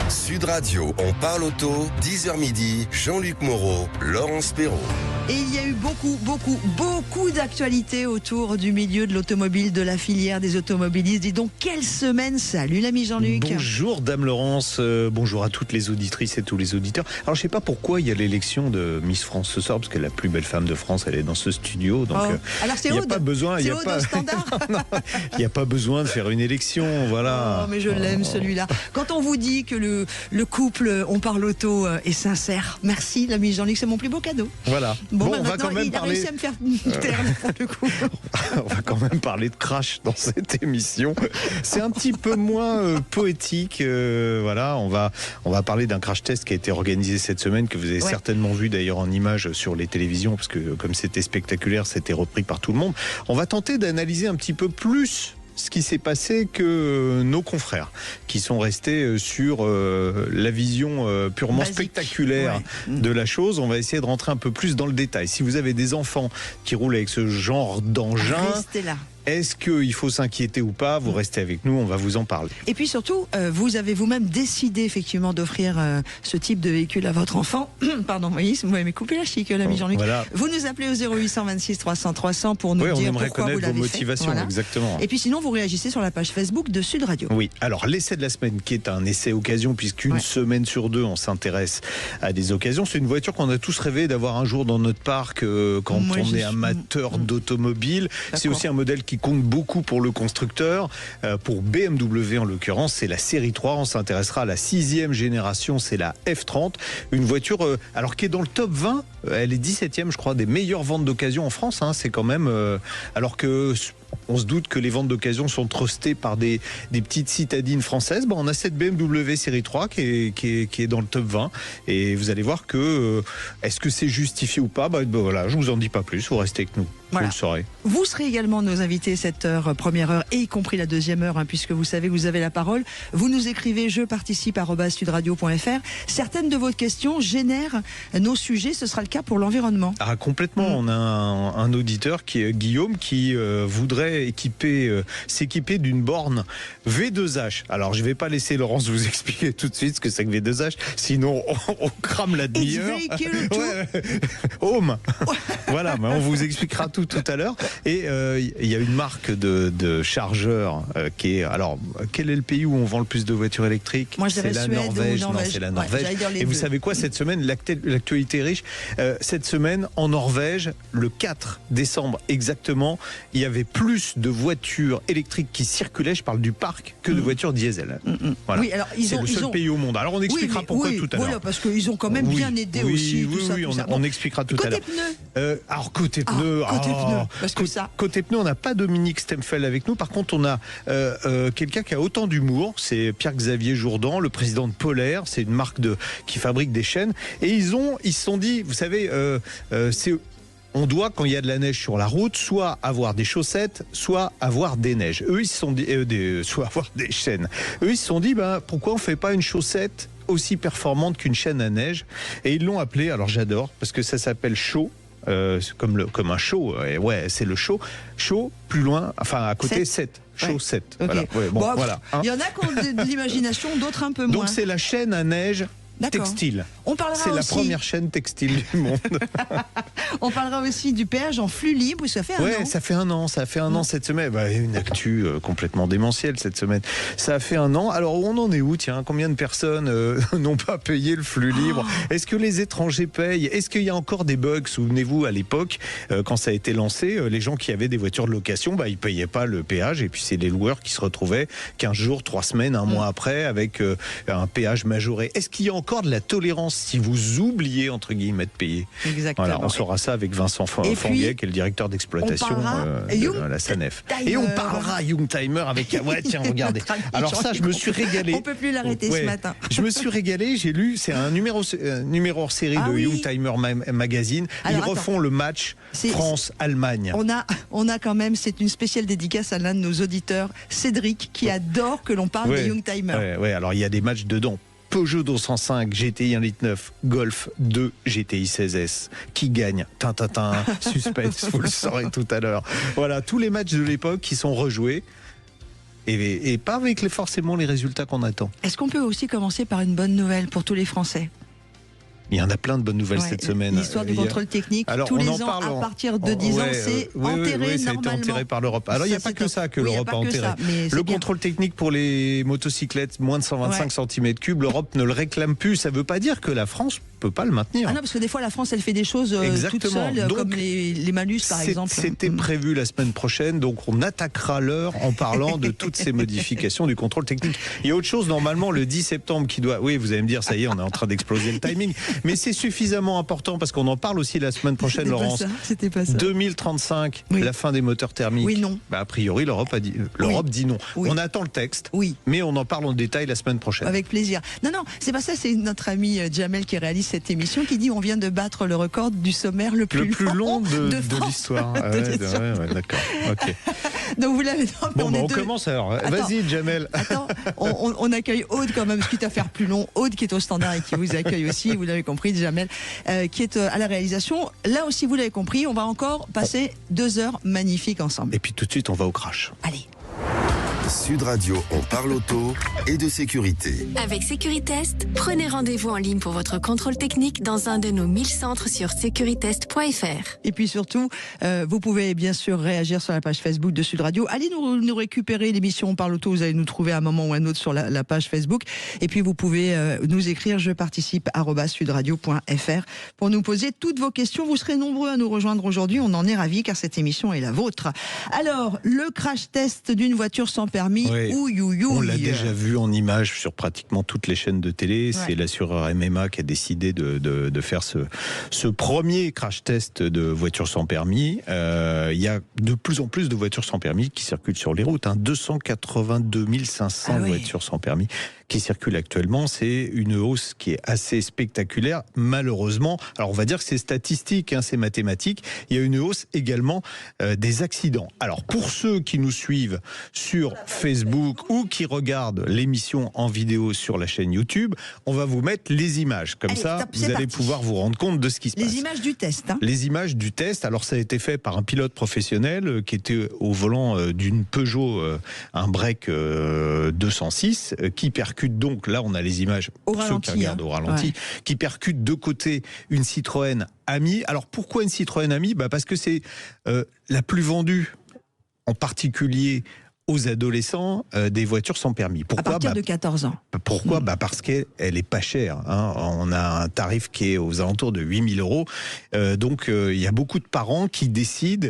Sud Radio, on parle auto, 10h midi, Jean-Luc Moreau, Laurence Perrault. Et il y a eu beaucoup d'actualités autour du milieu de l'automobile, de la filière des automobilistes. Dis donc, quelle semaine! Salut l'ami Jean-Luc. Bonjour Dame Laurence, bonjour à toutes les auditrices et tous les auditeurs. Alors je sais pas pourquoi il y a l'élection de Miss France ce soir, parce que la plus belle femme de France, elle est dans ce studio. Donc alors c'est il n'y a Aude. pas besoin, C'est Aude au standard. Il n'y a pas besoin de faire une élection, voilà. Oh, mais je l'aime celui-là. Quand on vous dit que le couple On parle auto est sincère, merci l'ami Jean-Luc, c'est mon plus beau cadeau. Voilà. Bon, on va quand même il a réussi à me faire taire pour le coup. On va quand même parler de crash dans cette émission. C'est un petit peu moins poétique. Voilà, on va parler d'un crash test qui a été organisé cette semaine, que vous avez certainement vu d'ailleurs en images sur les télévisions, parce que comme c'était spectaculaire, c'était repris par tout le monde. On va tenter d'analyser un petit peu plus ce qui s'est passé que nos confrères qui sont restés sur la vision purement spectaculaire de la chose. On va essayer de rentrer un peu plus dans le détail. Si vous avez des enfants qui roulent avec ce genre d'engin, restez là. Est-ce qu'il faut s'inquiéter ou pas? Vous restez avec nous, on va vous en parler. Et puis surtout, vous avez vous-même décidé effectivement d'offrir ce type de véhicule à votre enfant. Pardon, vous m'avez coupé la chic, l'ami Jean-Luc. Voilà. Vous nous appelez au 0826 300 300 pour nous dire pourquoi vous l'avez fait. On aimerait connaître vos motivations, exactement. Et puis sinon, vous réagissez sur la page Facebook de Sud Radio. Oui, alors l'essai de la semaine, qui est un essai occasion, puisqu'une semaine sur deux, on s'intéresse à des occasions. C'est une voiture qu'on a tous rêvé d'avoir un jour dans notre parc quand on est amateur d'automobile. C'est aussi un modèle qui compte beaucoup pour le constructeur. Pour BMW en l'occurrence, c'est la série 3. On s'intéressera à la 6e génération, c'est la F30. Une voiture alors qui est dans le top 20. Elle est 17e, je crois, des meilleures ventes d'occasion en France. C'est quand même... alors que... on se doute que les ventes d'occasion sont trustées par des petites citadines françaises. On a cette BMW série 3 qui est dans le top 20. Et vous allez voir que est-ce que c'est justifié ou pas? Voilà, je vous en dis pas plus. Vous restez avec nous. Voilà. Vous le saurez. Vous serez également nos invités cette heure, première heure, et y compris la deuxième heure, puisque vous savez que vous avez la parole. Vous nous écrivez je participe @sudradio.fr. Certaines de vos questions génèrent nos sujets. Ce sera le cas pour l'environnement. Ah, complètement. On a un auditeur qui est Guillaume qui voudrait s'équiper d'une borne V2H. Alors, je ne vais pas laisser Laurence vous expliquer tout de suite ce que c'est que V2H, sinon on crame la demi-heure. Home. Voilà, mais on vous expliquera tout à l'heure. Et il y a une marque de chargeurs qui est... Alors, quel est le pays où on vend le plus de voitures électriques? Moi, je dirais c'est la Norvège. Non, c'est la Norvège. Et vous savez quoi, cette semaine, l'actualité est riche. Cette semaine, en Norvège, le 4 décembre exactement, il y avait plus de voitures électriques qui circulaient, je parle du parc, que de voitures diesel. Voilà. Oui, alors c'est le seul pays au monde. Alors on expliquera pourquoi tout à l'heure. Voilà, parce qu'ils ont quand même bien aidé aussi. On expliquera tout à l'heure. Côté pneus. Alors côté pneus. Parce que ça. Côté pneus, on n'a pas Dominique Stemfel avec nous. Par contre, on a quelqu'un qui a autant d'humour. C'est Pierre-Xavier Jourdan, le président de Polaire. C'est une marque qui fabrique des chaînes. Et ils se sont dit, vous savez, on doit, quand il y a de la neige sur la route, soit avoir des chaussettes, soit avoir des neiges. Eux, ils se sont dit, soit avoir des chaînes. Eux, ils se sont dit, pourquoi on fait pas une chaussette aussi performante qu'une chaîne à neige? Et ils l'ont appelé, alors j'adore, parce que ça s'appelle Show. Comme un show, c'est le show. Show, plus loin, enfin à côté 7. Show 7. Okay. Voilà. Voilà. Il y en a qui ont de l'imagination, d'autres un peu moins. Donc c'est la chaîne à neige textile. C'est la première chaîne textile du monde. On parlera aussi du péage en flux libre, ça fait un an. Ça fait un an cette semaine. Une actu complètement démentielle cette semaine. Ça a fait un an. Alors on en est où? Tiens, combien de personnes n'ont pas payé le flux libre? Est-ce que les étrangers payent? Est-ce qu'il y a encore des bugs? Souvenez-vous, à l'époque, quand ça a été lancé, les gens qui avaient des voitures de location, ils payaient pas le péage, et puis c'est les loueurs qui se retrouvaient 15 jours, 3 semaines, un mois après, avec un péage majoré. Est-ce qu'il y a encore de la tolérance si vous oubliez, entre guillemets, de payer? Exactement. Voilà, on saura ça avec Vincent Fanguet, qui est le directeur d'exploitation de la SANEF. Et on parlera Youngtimer avec... tiens, regardez. Alors ça, je me suis régalé. On peut plus l'arrêter ce matin. Je me suis régalé, j'ai lu, c'est un numéro hors série de Youngtimer Magazine. Ils refont le match France-Allemagne. On a quand même, c'est une spéciale dédicace à l'un de nos auditeurs, Cédric, qui adore que l'on parle des Youngtimer. Alors il y a des matchs dedans. Peugeot 205, GTI 1.9 litre, Golf 2, GTI 16S. Qui gagne? Tintin, suspense, vous le saurez tout à l'heure. Voilà, tous les matchs de l'époque qui sont rejoués. et pas avec forcément les résultats qu'on attend. Est-ce qu'on peut aussi commencer par une bonne nouvelle pour tous les Français ? Il y en a plein de bonnes nouvelles cette semaine. L'histoire du contrôle technique, alors, tous les ans, à partir de 10 ans, c'est enterré normalement. Ça a été enterré par l'Europe. Alors, il n'y a pas que ça que l'Europe a enterré. Le contrôle technique pour les motocyclettes, moins de 125 cm3, l'Europe ne le réclame plus. Ça ne veut pas dire que la France peut pas le maintenir. Ah non, parce que des fois, la France, elle fait des choses toute seule, donc, comme les malus, par exemple. C'était prévu la semaine prochaine, donc on attaquera l'heure en parlant de toutes ces modifications du contrôle technique. Il y a autre chose, normalement, le 10 septembre qui doit... Oui, vous allez me dire, ça y est, on est en train d'exploser le timing. Mais c'est suffisamment important parce qu'on en parle aussi la semaine prochaine, Laurence. C'était pas ça. 2035, la fin des moteurs thermiques. Oui, non. A priori, l'Europe dit non. Oui. On attend le texte, mais on en parle en détail la semaine prochaine. Avec plaisir. Non, c'est pas ça, c'est notre ami Jamel qui réalise cette émission qui dit on vient de battre le record du sommaire le plus long de l'histoire. D'accord. Okay. Donc vous l'avez. On commence alors. Vas-y, Jamel. Attends, on accueille Aude quand même, quitte à faire plus long. Aude qui est au standard et qui vous accueille aussi, vous l'avez compris, Jamel, qui est à la réalisation. Là aussi, vous l'avez compris, on va encore passer 2 heures magnifiques ensemble. Et puis tout de suite, on va au crash. Allez. Sud Radio, on parle auto et de sécurité. Avec Sécuritest, prenez rendez-vous en ligne pour votre contrôle technique dans un de nos 1000 centres sur securitest.fr. Et puis surtout, vous pouvez bien sûr réagir sur la page Facebook de Sud Radio. Allez nous récupérer l'émission On parle auto, vous allez nous trouver à un moment ou à un autre sur la page Facebook. Et puis vous pouvez nous écrire je participe @sudradio.fr pour nous poser toutes vos questions. Vous serez nombreux à nous rejoindre aujourd'hui, on en est ravis car cette émission est la vôtre. Alors, le crash test d'une voiture sans permis, on l'a déjà vu en images sur pratiquement toutes les chaînes de télé. C'est l'assureur MMA qui a décidé de faire ce premier crash test de voitures sans permis. Il y a de plus en plus de voitures sans permis qui circulent sur les routes. 282 500 voitures sans permis qui circulent actuellement. C'est une hausse qui est assez spectaculaire, malheureusement. Alors on va dire que c'est statistique, c'est mathématique. Il y a une hausse également des accidents. Alors pour ceux qui nous suivent sur Facebook ou qui regardent l'émission en vidéo sur la chaîne YouTube, on va vous mettre les images. Comme ça, vous allez pouvoir vous rendre compte de ce qui se passe. Les images du test. Les images du test. Alors ça a été fait par un pilote professionnel qui était au volant d'une Peugeot, un break 206, qui percute donc, là on a les images pour ceux qui regardent au ralenti, qui percute de côté une Citroën Ami. Alors pourquoi une Citroën Ami ? Parce que c'est la plus vendue, en particulier aux adolescents, des voitures sans permis. Pourquoi ? À partir de 14 ans. Pourquoi ? Parce qu'elle est pas chère. On a un tarif qui est aux alentours de 8 000 €. Donc il y a beaucoup de parents qui décident,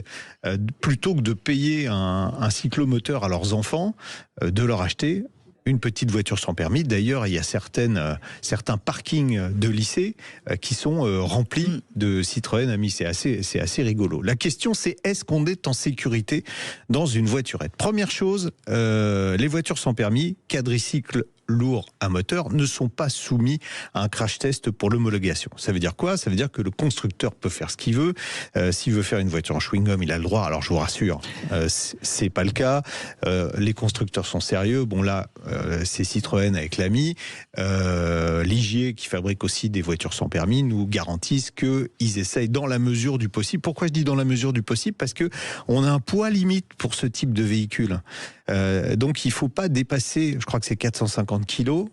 plutôt que de payer un cyclomoteur à leurs enfants, de leur acheter une petite voiture sans permis. D'ailleurs, il y a certains parkings de lycées qui sont remplis de Citroën Ami. C'est assez rigolo. La question, c'est est-ce qu'on est en sécurité dans une voiturette ? Première chose, les voitures sans permis, quadricycles lourds à moteur, ne sont pas soumis à un crash test pour l'homologation. Ça veut dire quoi ? Ça veut dire que le constructeur peut faire ce qu'il veut. S'il veut faire une voiture en chewing-gum, il a le droit. Alors je vous rassure, c'est pas le cas. Les constructeurs sont sérieux. Bon là, c'est Citroën avec l'Ami. Ligier, qui fabrique aussi des voitures sans permis, nous garantissent qu'ils essayent dans la mesure du possible. Pourquoi je dis dans la mesure du possible ? Parce que on a un poids limite pour ce type de véhicule. Donc il ne faut pas dépasser, je crois que c'est 450 kilos,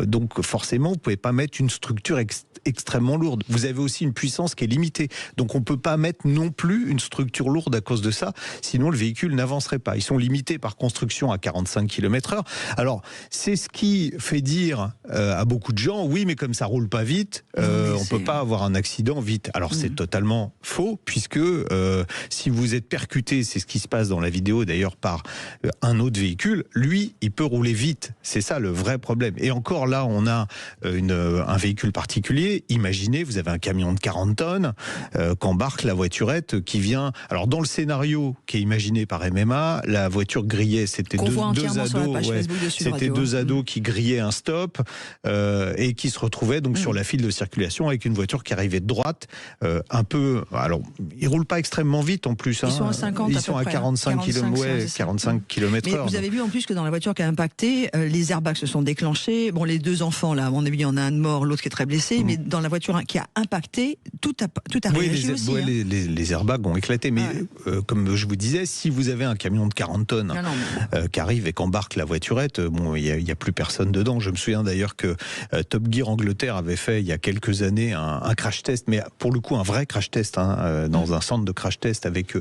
donc forcément vous ne pouvez pas mettre une structure extrêmement lourde. Vous avez aussi une puissance qui est limitée, donc on ne peut pas mettre non plus une structure lourde à cause de ça, sinon le véhicule n'avancerait pas. Ils sont limités par construction à 45 km/h. Alors c'est ce qui fait dire à beaucoup de gens, oui mais comme ça roule pas vite, on ne peut pas avoir un accident vite. Alors c'est totalement faux, puisque si vous êtes percuté, c'est ce qui se passe dans la vidéo d'ailleurs, par un autre véhicule, lui, il peut rouler vite. C'est ça le vrai problème. Et encore là, on a un véhicule particulier. Imaginez, vous avez un camion de 40 tonnes qu'embarque la voiturette qui vient... Alors dans le scénario qui est imaginé par MMA, la voiture grillait, c'était deux ados. C'était deux ados qui grillaient un stop. et qui se retrouvaient donc sur la file de circulation avec une voiture qui arrivait de droite, un peu. Alors, ils roulent pas extrêmement vite en plus. Ils sont à 50. Ils sont à 45 km/h. Mais vous avez vu en plus que dans la voiture qui a impacté, les airbags se sont déclenchés. Bon, les deux enfants là, à mon avis, il y en a un de mort, l'autre qui est très blessé. Mais dans la voiture qui a impacté, tout a réagi aussi. Les airbags ont éclaté. Mais comme je vous disais, si vous avez un camion de 40 tonnes qui arrive et qu'embarque la voiturette, bon, il y a plus personne dedans. Je me souviens d'ailleurs que Top Gear Angleterre avait fait il y a quelques années un crash test, mais pour le coup un vrai crash test dans un centre de crash test avec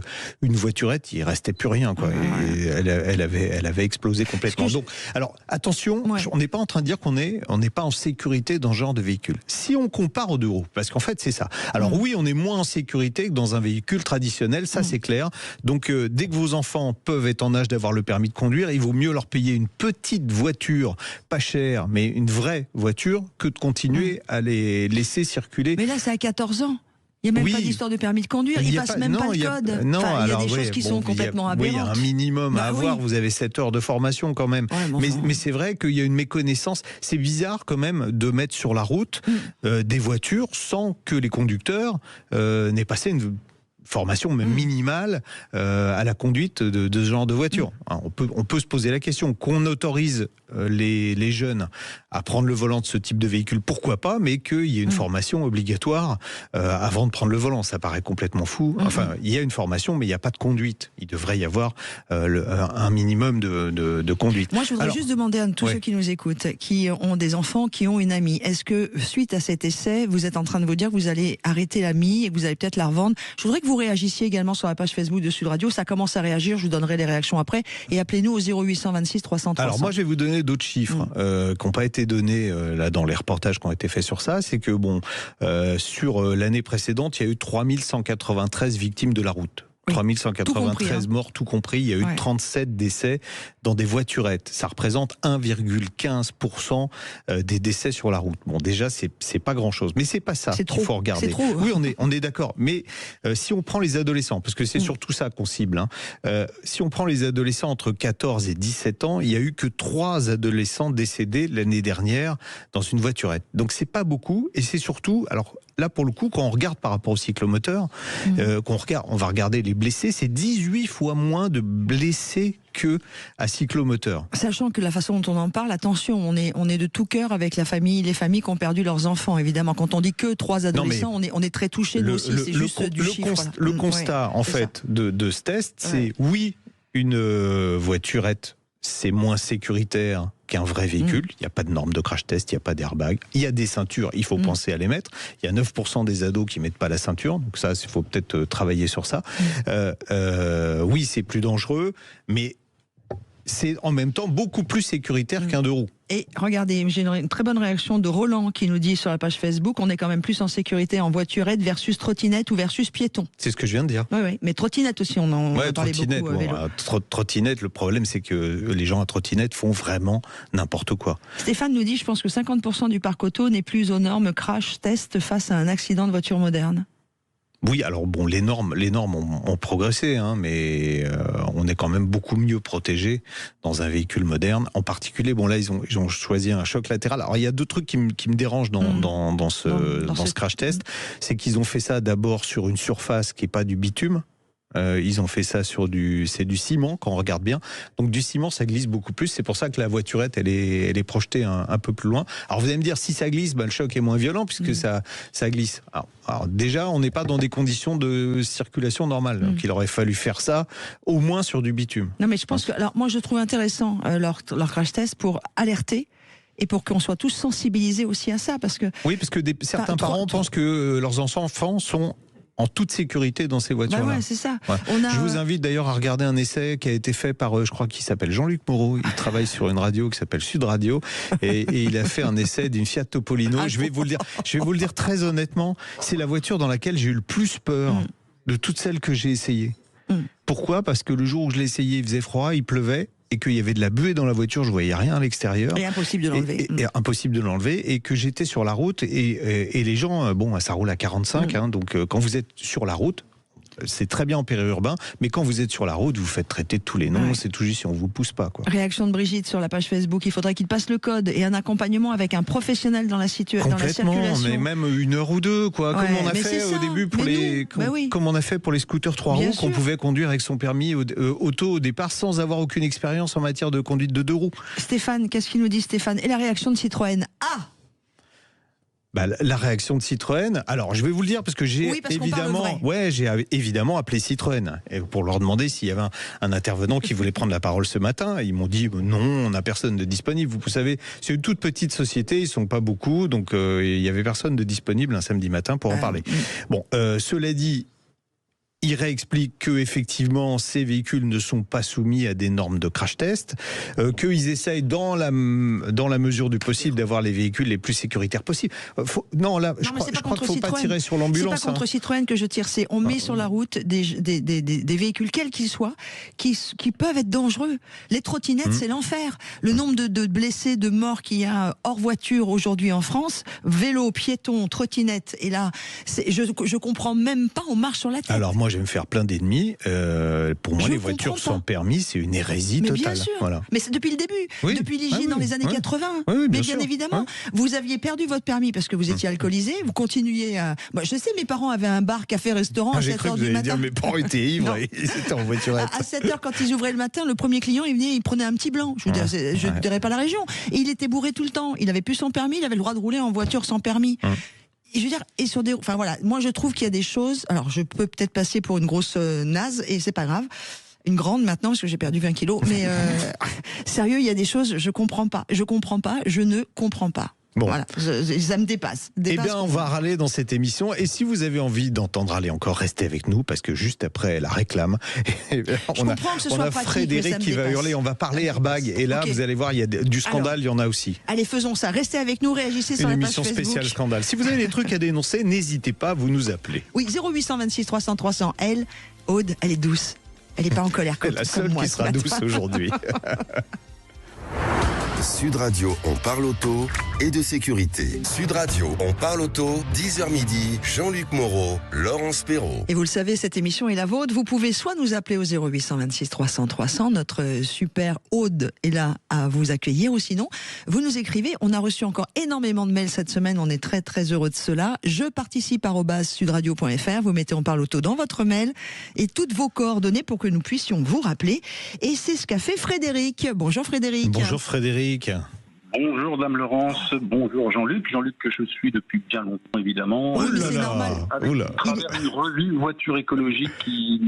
une voiturette, il restait plus rien quoi. Et elle avait explosé complètement. Donc, alors attention, on n'est pas en train de dire qu'on n'est pas en sécurité dans ce genre de véhicule. Si on compare aux deux roues, parce qu'en fait c'est ça. Alors oui, on est moins en sécurité que dans un véhicule traditionnel, ça c'est clair. Donc dès que vos enfants peuvent être en âge d'avoir le permis de conduire, il vaut mieux leur payer une petite voiture, pas chère, mais une vraie voiture, que de continuer à les laisser circuler. Mais là c'est à 14 ans. Il n'y a même pas d'histoire de permis de conduire, il ne passe même pas le code. Non, il y a des choses qui sont complètement aberrantes. Oui, il y a un minimum à avoir, vous avez 7 heures de formation quand même. Mais c'est vrai qu'il y a une méconnaissance. C'est bizarre quand même de mettre sur la route des voitures sans que les conducteurs n'aient passé une formation même minimale à la conduite de ce genre de voiture. Alors, on peut se poser la question, qu'on autorise les jeunes à prendre le volant de ce type de véhicule, pourquoi pas, mais qu'il y ait une formation obligatoire avant de prendre le volant, ça paraît complètement fou. Enfin, il y a une formation, mais il n'y a pas de conduite. Il devrait y avoir un minimum de conduite. Moi, je voudrais juste demander à tous ceux qui nous écoutent, qui ont des enfants, qui ont une amie, est-ce que suite à cet essai, vous êtes en train de vous dire que vous allez arrêter l'amie et que vous allez peut-être la revendre? Je voudrais que vous réagissiez également sur la page Facebook de Sud Radio. Ça commence à réagir, je vous donnerai les réactions après. Et appelez-nous au 0826 300 300. Alors moi, je vais vous donner d'autres chiffres qui n'ont pas été donnés là dans les reportages qui ont été faits sur ça. C'est que sur l'année précédente, il y a eu 3193 victimes de la route. 3193 morts, tout compris. Il y a eu 37 décès dans des voiturettes. Ça représente 1,15% des décès sur la route. Bon, déjà, c'est pas grand-chose. Mais c'est pas ça qu'il faut regarder. C'est trop. Oui, on est d'accord. Mais si on prend les adolescents, parce que c'est surtout ça qu'on cible, si on prend les adolescents entre 14 et 17 ans, il y a eu que 3 adolescents décédés l'année dernière dans une voiturette. Donc c'est pas beaucoup. Et c'est surtout... Alors, là, pour le coup, quand on regarde par rapport au cyclomoteur, on va regarder les blessés, c'est 18 fois moins de blessés que à cyclomoteur. Sachant que la façon dont on en parle, attention, on est de tout cœur avec les familles qui ont perdu leurs enfants, évidemment. Quand on dit que 3 adolescents, on est très touchés, nous aussi, c'est juste du chiffre. Le constat, en fait, de ce test, c'est oui, une voiturette, c'est moins sécuritaire qu'un vrai véhicule. Il n'y a pas de normes de crash test, il n'y a pas d'airbag. Il y a des ceintures, il faut penser à les mettre. Il y a 9% des ados qui ne mettent pas la ceinture, donc ça, il faut peut-être travailler sur ça. Oui, c'est plus dangereux, mais c'est en même temps beaucoup plus sécuritaire qu'un 2 roues. Et regardez, j'ai une très bonne réaction de Roland qui nous dit sur la page Facebook, on est quand même plus en sécurité en voiturette versus trottinette ou versus piéton. C'est ce que je viens de dire. Oui, mais trottinette aussi, on en parlait beaucoup. Trottinette, le problème c'est que les gens à trottinette font vraiment n'importe quoi. Stéphane nous dit, je pense que 50% du parc auto n'est plus aux normes crash test face à un accident de voiture moderne. Oui, alors bon, les normes ont progressé, mais on est quand même beaucoup mieux protégé dans un véhicule moderne. En particulier, bon là, ils ont choisi un choc latéral. Alors il y a 2 trucs qui me dérangent dans ce crash test, c'est qu'ils ont fait ça d'abord sur une surface qui est pas du bitume. Ils ont fait ça sur du ciment, quand on regarde bien. Donc du ciment, ça glisse beaucoup plus. C'est pour ça que la voiturette, elle est projetée un peu plus loin. Alors vous allez me dire, si ça glisse, le choc est moins violent puisque ça glisse. Alors déjà, on n'est pas dans des conditions de circulation normales. Donc il aurait fallu faire ça au moins sur du bitume. Non, mais je pense que, alors moi, je trouve intéressant leur crash test pour alerter. Et pour qu'on soit tous sensibilisés aussi à ça, parce que... Oui, parce que certains parents pensent que leurs enfants sont en toute sécurité dans ces voitures-là. C'est ça. Ouais. Je vous invite d'ailleurs à regarder un essai qui a été fait par, je crois qu'il s'appelle Jean-Luc Moreau. Il travaille sur une radio qui s'appelle Sud Radio. Et il a fait un essai d'une Fiat Topolino. Je vais vous le dire très honnêtement, c'est la voiture dans laquelle j'ai eu le plus peur de toutes celles que j'ai essayées. Pourquoi ? Parce que le jour où je l'ai essayé, il faisait froid, il pleuvait. Et qu'il y avait de la buée dans la voiture, je voyais rien à l'extérieur. Et impossible de l'enlever. Et impossible de l'enlever. Et que j'étais sur la route et les gens, ça roule à 45, donc quand vous êtes sur la route, c'est très bien en périurbain, mais quand vous êtes sur la route, vous faites traiter de tous les noms, c'est tout juste si on vous pousse pas, quoi. Réaction de Brigitte sur la page Facebook, il faudrait qu'il passe le code et un accompagnement avec un professionnel dans la circulation. Mais même 1 heure ou 2, quoi. Comme on a fait au début pour comme on a fait pour les scooters 3 roues, qu'on pouvait conduire avec son permis auto au départ sans avoir aucune expérience en matière de conduite de 2 roues. Stéphane, qu'est-ce qu'il nous dit, Stéphane? Et la réaction de Citroën? La réaction de Citroën, alors je vais vous le dire parce que j'ai évidemment appelé Citroën pour leur demander s'il y avait un intervenant qui voulait prendre la parole ce matin. Ils m'ont dit non, on n'a personne de disponible. Vous savez, c'est une toute petite société, ils sont pas beaucoup, donc il y avait personne de disponible un samedi matin pour en parler. Bon, cela dit, il réexplique que effectivement ces véhicules ne sont pas soumis à des normes de crash test, qu'ils essayent dans la mesure du possible d'avoir les véhicules les plus sécuritaires possibles. Je crois qu'il ne faut pas tirer sur l'ambulance. C'est pas contre Citroën que je tire, on met sur la route des véhicules, quels qu'ils soient, qui peuvent être dangereux. Les trottinettes, c'est l'enfer. Le nombre de blessés, de morts qu'il y a hors voiture aujourd'hui en France, vélo, piéton, trottinette, et là, je comprends même pas, on marche sur la tête. Alors moi, je vais me faire plein d'ennemis. Pour moi, les voitures sans permis, c'est une hérésie totale. Bien sûr. Voilà. Mais c'est depuis le début, depuis l'hygiène dans les années 80. Oui, mais bien évidemment, vous aviez perdu votre permis parce que vous étiez alcoolisé. Vous continuiez à. Moi, je sais, mes parents avaient un bar, café, restaurant à 7h du matin. Dire, mes parents étaient ivres et ils étaient en voiturette. À 7h, quand ils ouvraient le matin, le premier client, il venait, il prenait un petit blanc. Je ne dirais pas la région. Et il était bourré tout le temps. Il avait plus son permis, il avait le droit de rouler en voiture sans permis. Je veux dire, et sur des, enfin voilà, moi je trouve qu'il y a des choses. Alors je peux peut-être passer pour une grosse naze et c'est pas grave, une grande maintenant parce que j'ai perdu 20 kilos. Mais sérieux, il y a des choses, je ne comprends pas. Bon. Voilà, ça me dépasse. Eh bien, on va râler dans cette émission. Et si vous avez envie d'entendre râler encore, restez avec nous, parce que juste après la réclame, on a Frédéric qui va hurler. On va parler airbag. Et là, vous allez voir, il y a du scandale, il y en a aussi. Allez, faisons ça. Restez avec nous, réagissez sur la page Facebook. Une émission spéciale scandale. Si vous avez des trucs à dénoncer, n'hésitez pas, vous nous appelez. Oui, 0826 300 300. Aude, elle est douce. Elle n'est pas en colère comme moi. La seule qui sera douce aujourd'hui. Sud Radio, on parle auto et de sécurité. Sud Radio, on parle auto, 10h midi, Jean-Luc Moreau, Laurence Perrault. Et vous le savez, cette émission est la vôtre. Vous pouvez soit nous appeler au 0826 300 300, notre super Aude est là à vous accueillir, ou sinon, vous nous écrivez. On a reçu encore énormément de mails cette semaine, on est très très heureux de cela. Je participe @sudradio.fr, vous mettez on parle auto dans votre mail et toutes vos coordonnées pour que nous puissions vous rappeler. Et c'est ce qu'a fait Frédéric. Bonjour Frédéric. Bonjour Frédéric. Bonjour Dame Laurence, bonjour Jean-Luc que je suis depuis bien longtemps évidemment. Oui, mais c'est normal. Avec travers une revue Voiture écologique qui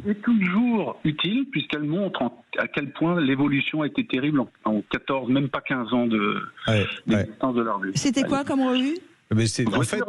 est toujours utile puisqu'elle montre à quel point l'évolution a été terrible en 14, même pas 15 ans d'existence de la revue. C'était quoi comme revue ? Mais en fait,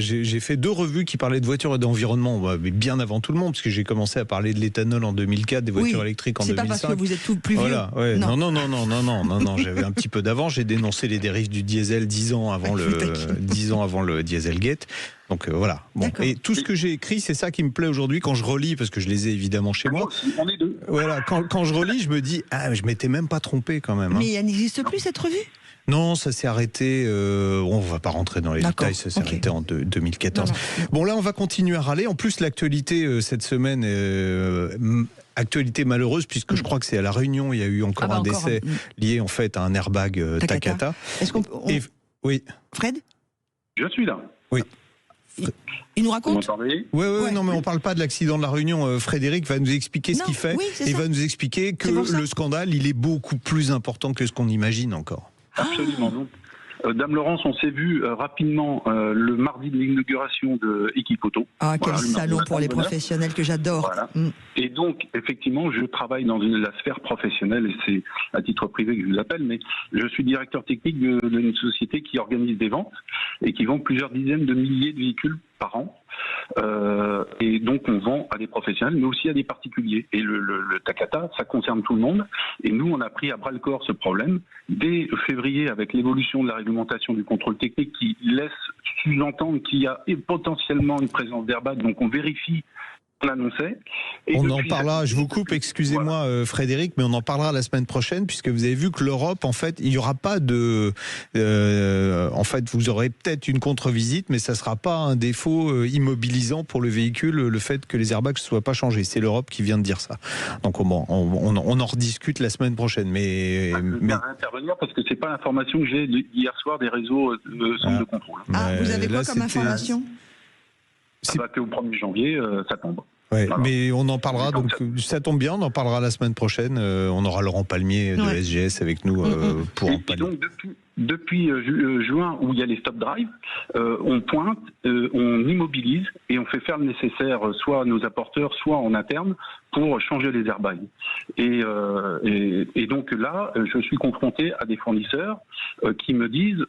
j'ai fait 2 revues qui parlaient de voitures et d'environnement, mais bien avant tout le monde, parce que j'ai commencé à parler de l'éthanol en 2004, des voitures électriques en 2005. C'est pas parce que vous êtes tout plus vieux. Voilà, non, j'avais un petit peu d'avant. J'ai dénoncé les dérives du diesel 10 ans avant le Dieselgate. Donc voilà. Bon. Et tout ce que j'ai écrit, c'est ça qui me plaît aujourd'hui quand je relis, parce que je les ai évidemment chez moi. On est deux. Voilà, quand je relis, je me dis je m'étais même pas trompé quand même. Mais elle n'existe plus cette revue ? Non, ça s'est arrêté, on va pas rentrer dans les détails, ça s'est arrêté en 2014. Non. Bon, là, on va continuer à râler. En plus, l'actualité cette semaine, actualité malheureuse, puisque je crois que c'est à La Réunion, il y a eu encore un décès lié en fait à un airbag Takata. Est-ce qu'on oui. Fred ? Je suis là. Oui. Il nous raconte ? Oui, non, mais on parle pas de l'accident de La Réunion. Frédéric va nous expliquer ce qu'il fait et va nous expliquer que le scandale, il est beaucoup plus important que ce qu'on imagine encore. Absolument. Donc, Dame Laurence, on s'est vu rapidement le mardi de l'inauguration de Equipoto. Ah, quel salon pour les professionnels que j'adore. Voilà. Et donc, effectivement, je travaille dans la sphère professionnelle et c'est à titre privé que je vous appelle, mais je suis directeur technique d'une société qui organise des ventes et qui vend plusieurs dizaines de milliers de véhicules par an. Et donc on vend à des professionnels mais aussi à des particuliers et le Takata ça concerne tout le monde et nous on a pris à bras le corps ce problème dès février avec l'évolution de la réglementation du contrôle technique qui laisse sous-entendre qu'il y a potentiellement une présence d'airbag, donc on vérifie on annonçait. Et on en parlera, je vous coupe, excusez-moi Frédéric, mais on en parlera la semaine prochaine, puisque vous avez vu que l'Europe, en fait, il n'y aura pas de... en fait, vous aurez peut-être une contre-visite, mais ça ne sera pas un défaut immobilisant pour le véhicule, le fait que les airbags ne soient pas changés. C'est l'Europe qui vient de dire ça. Donc on en rediscute la semaine prochaine. Mais intervenir parce que c'est pas l'information que j'ai hier soir des réseaux de centres de contrôle. Vous avez quoi comme information? Ça va au 1er janvier, ça tombe. Ouais, voilà. Mais on en parlera, donc ça tombe bien, on en parlera la semaine prochaine. On aura Laurent Palmier de SGS avec nous pour en parler. Donc depuis juin, où il y a les stop drive, on pointe, on immobilise et on fait faire le nécessaire, soit à nos apporteurs, soit en interne, pour changer les airbags. Et donc là, je suis confronté à des fournisseurs qui me disent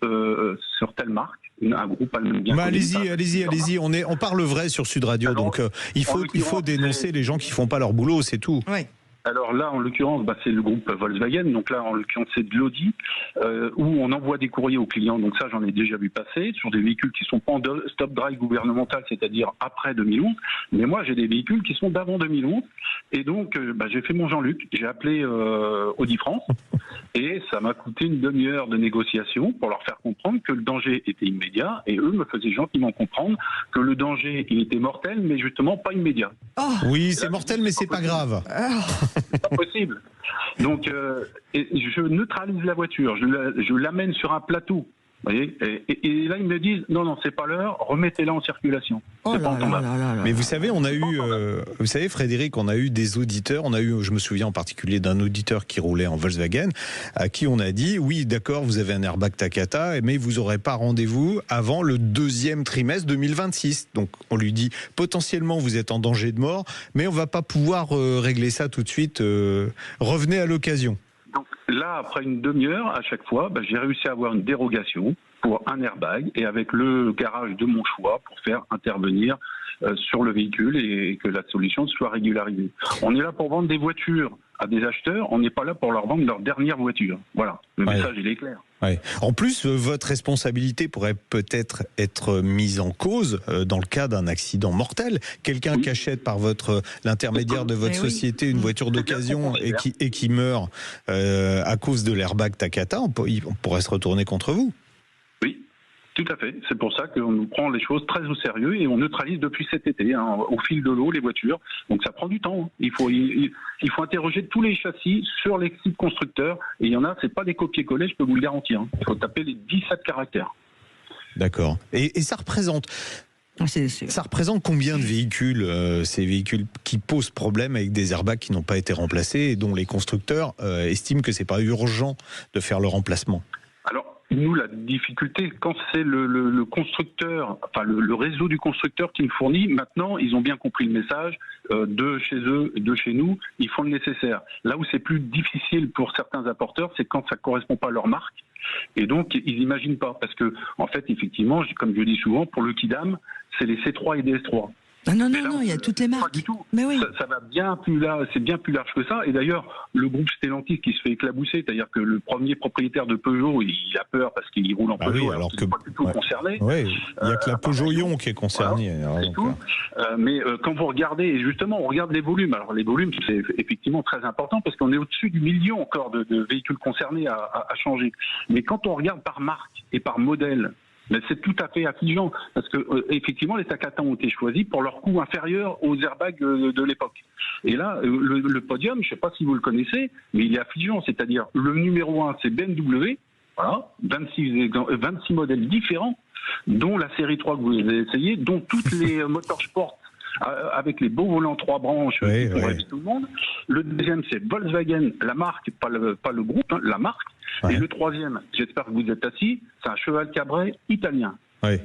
sur telle marque, un groupe allemand bien connu. Allez-y. On parle vrai sur Sud Radio, alors, donc il faut dénoncer les gens qui font pas leur boulot, c'est tout. Oui. Alors là, en l'occurrence, c'est le groupe Volkswagen. Donc là, en l'occurrence, c'est de l'Audi, où on envoie des courriers aux clients. Donc ça, j'en ai déjà vu passer sur des véhicules qui sont pas en stop drive gouvernemental, c'est-à-dire après 2011. Mais moi, j'ai des véhicules qui sont d'avant 2011. Et donc, j'ai fait mon Jean-Luc. J'ai appelé Audi France. Et ça m'a coûté une demi-heure de négociation pour leur faire comprendre que le danger était immédiat. Et eux me faisaient gentiment comprendre que le danger, il était mortel, mais justement pas immédiat. Oh. Oui, c'est mortel, mais c'est pas grave. C'est pas possible. Donc, je neutralise la voiture, je l'amène sur un plateau. Vous voyez, et là, ils me disent non, c'est pas l'heure, remettez-la en circulation. C'est pas entendable. Mais vous savez, vous savez, Frédéric, on a eu des auditeurs. Je me souviens en particulier d'un auditeur qui roulait en Volkswagen, à qui on a dit oui, d'accord, vous avez un airbag Takata, mais vous n'aurez pas rendez-vous avant le 2e trimestre 2026. Donc, on lui dit potentiellement vous êtes en danger de mort, mais on va pas pouvoir régler ça tout de suite. Revenez à l'occasion. Donc là, après une demi-heure, à chaque fois, j'ai réussi à avoir une dérogation pour un airbag et avec le garage de mon choix pour faire intervenir sur le véhicule et que la solution soit régularisée. On est là pour vendre des voitures à des acheteurs, on n'est pas là pour leur vendre leur dernière voiture. Voilà, le message il est clair. Ouais. En plus, votre responsabilité pourrait peut-être être mise en cause dans le cas d'un accident mortel. Quelqu'un qui achète par l'intermédiaire de votre société une voiture d'occasion et qui meurt à cause de l'airbag Takata, on pourrait se retourner contre vous. Oui. Tout à fait. C'est pour ça qu'on nous prend les choses très au sérieux et on neutralise depuis cet été, au fil de l'eau, les voitures. Donc ça prend du temps. Il faut interroger tous les châssis sur les sites constructeurs. Et il y en a, c'est pas des copier-coller, je peux vous le garantir. Il faut taper les 17 caractères. D'accord. Et ça représente... Ça représente combien de véhicules, ces véhicules qui posent problème avec des airbags qui n'ont pas été remplacés et dont les constructeurs estiment que c'est pas urgent de faire le remplacement? Nous, la difficulté, quand c'est le constructeur, enfin le réseau du constructeur qui me fournit, maintenant, ils ont bien compris le message, de chez eux, de chez nous, ils font le nécessaire. Là où c'est plus difficile pour certains apporteurs, c'est quand ça ne correspond pas à leur marque. Et donc, ils n'imaginent pas. Parce que, en fait, effectivement, comme je dis souvent, pour le Kidam, c'est les C3 et des S3. Non, il y a toutes les marques. Pas du tout. Mais oui. Ça va bien plus là, c'est bien plus large que ça. Et d'ailleurs, le groupe Stellantis qui se fait éclabousser, c'est-à-dire que le premier propriétaire de Peugeot, il a peur parce qu'il roule en Peugeot, alors que pas du tout concerné. Oui, il n'y a que la Peugeot-Ion qui est concernée. Voilà, c'est tout. Mais quand vous regardez, et justement, on regarde les volumes. Alors les volumes, c'est effectivement très important parce qu'on est au-dessus du million encore de véhicules concernés à changer. Mais quand on regarde par marque et par modèle, mais c'est tout à fait affligeant parce que effectivement les Takata ont été choisis pour leur coût inférieur aux airbags de l'époque. Et là, le podium, je ne sais pas si vous le connaissez, mais il est affligeant. C'est-à-dire le numéro 1, c'est BMW, voilà, 26 modèles différents, dont la série 3 que vous avez essayé, dont toutes les motorsports avec les beaux volants 3 branches pour tout le monde. Le deuxième, c'est Volkswagen, la marque, pas le groupe, la marque. Et le troisième, j'espère que vous êtes assis, c'est un cheval cabré italien. Oui.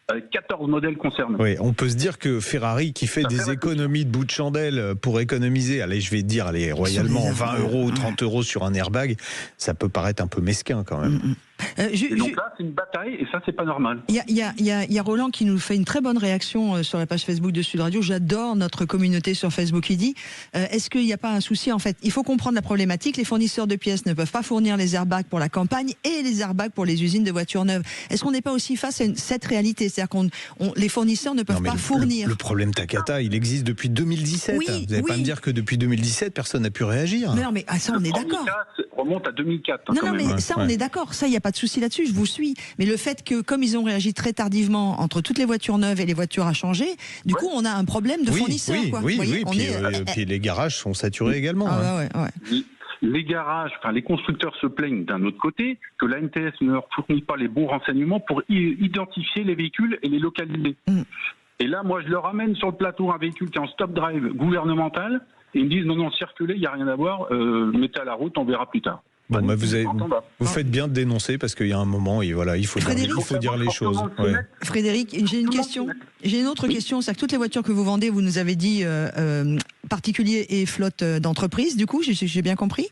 Avec 14 modèles concernés. Oui, on peut se dire que Ferrari, qui fait des économies de bout de chandelle pour économiser, royalement 20 €, 30 € sur un airbag, ça peut paraître un peu mesquin quand même. Donc là, c'est une bataille et ça, c'est pas normal. Il y a Roland qui nous fait une très bonne réaction sur la page Facebook de Sud Radio. J'adore notre communauté sur Facebook. Il dit est-ce qu'il n'y a pas un souci? En fait, il faut comprendre la problématique. Les fournisseurs de pièces ne peuvent pas fournir les airbags pour la campagne et les airbags pour les usines de voitures neuves. Est-ce qu'on n'est pas aussi face à cette réalité? C'est-à-dire les fournisseurs ne peuvent pas fournir. Le problème Takata, il existe depuis 2017. Oui, vous n'allez pas me dire que depuis 2017, personne n'a pu réagir. Mais non, mais ça, on est d'accord. Remonte à 2004. Non, mais ça, on est d'accord. Ça, il n'y a pas de souci là-dessus. Je vous suis. Mais le fait que, comme ils ont réagi très tardivement entre toutes les voitures neuves et les voitures à changer, du coup, on a un problème de fournisseurs. Oui. Puis les garages sont saturés également. Les garages, les constructeurs se plaignent d'un autre côté que la NTS ne leur fournit pas les bons renseignements pour identifier les véhicules et les localiser. Et là, moi, je leur amène sur le plateau un véhicule qui est en stop drive gouvernemental et ils me disent non, circulez, il n'y a rien à voir, mettez à la route, on verra plus tard. Bon, vous faites bien de dénoncer parce qu'il y a un moment, il faut dire les choses. Frédéric, j'ai une question. J'ai une autre question. C'est que toutes les voitures que vous vendez, vous nous avez dit particuliers et flotte d'entreprise. Du coup, j'ai bien compris?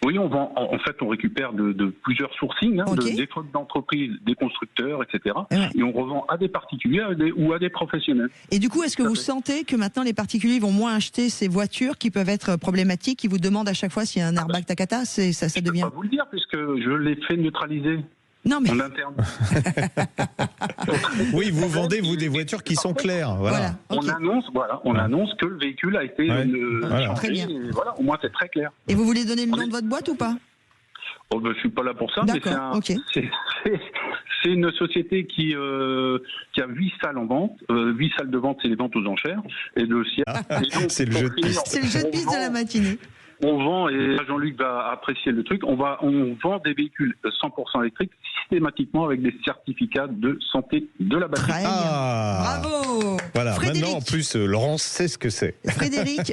Oui, on vend. En fait, on récupère de plusieurs sourcings, des flottes d'entreprises, des constructeurs, etc. Et on revend à des particuliers ou à des professionnels. Et du coup, est-ce que vous sentez que maintenant les particuliers vont moins acheter ces voitures qui peuvent être problématiques, qui vous demandent à chaque fois s'il y a un airbag Takata? Ça devient. Je peux pas vous le dire puisque je l'ai fait neutraliser. Non mais. En interne. Oui, vous vendez des voitures qui sont claires. Voilà. Okay. On annonce que le véhicule a été changé. Très bien. Au moins c'est très clair. Et vous voulez donner le nom de votre boîte ou pas? Je suis pas là pour ça. D'accord. C'est une société qui a 8 salles en vente. 8 salles de vente, c'est les ventes aux enchères et le siège. C'est le jeu de piste. C'est le jeu de piste de la matinée. On vend, et Jean-Luc va apprécier le truc, on vend des véhicules 100% électriques systématiquement avec des certificats de santé de la batterie. Très bien. Bravo. Voilà, Frédéric. maintenant en plus, Laurence sait ce que c'est. Frédéric,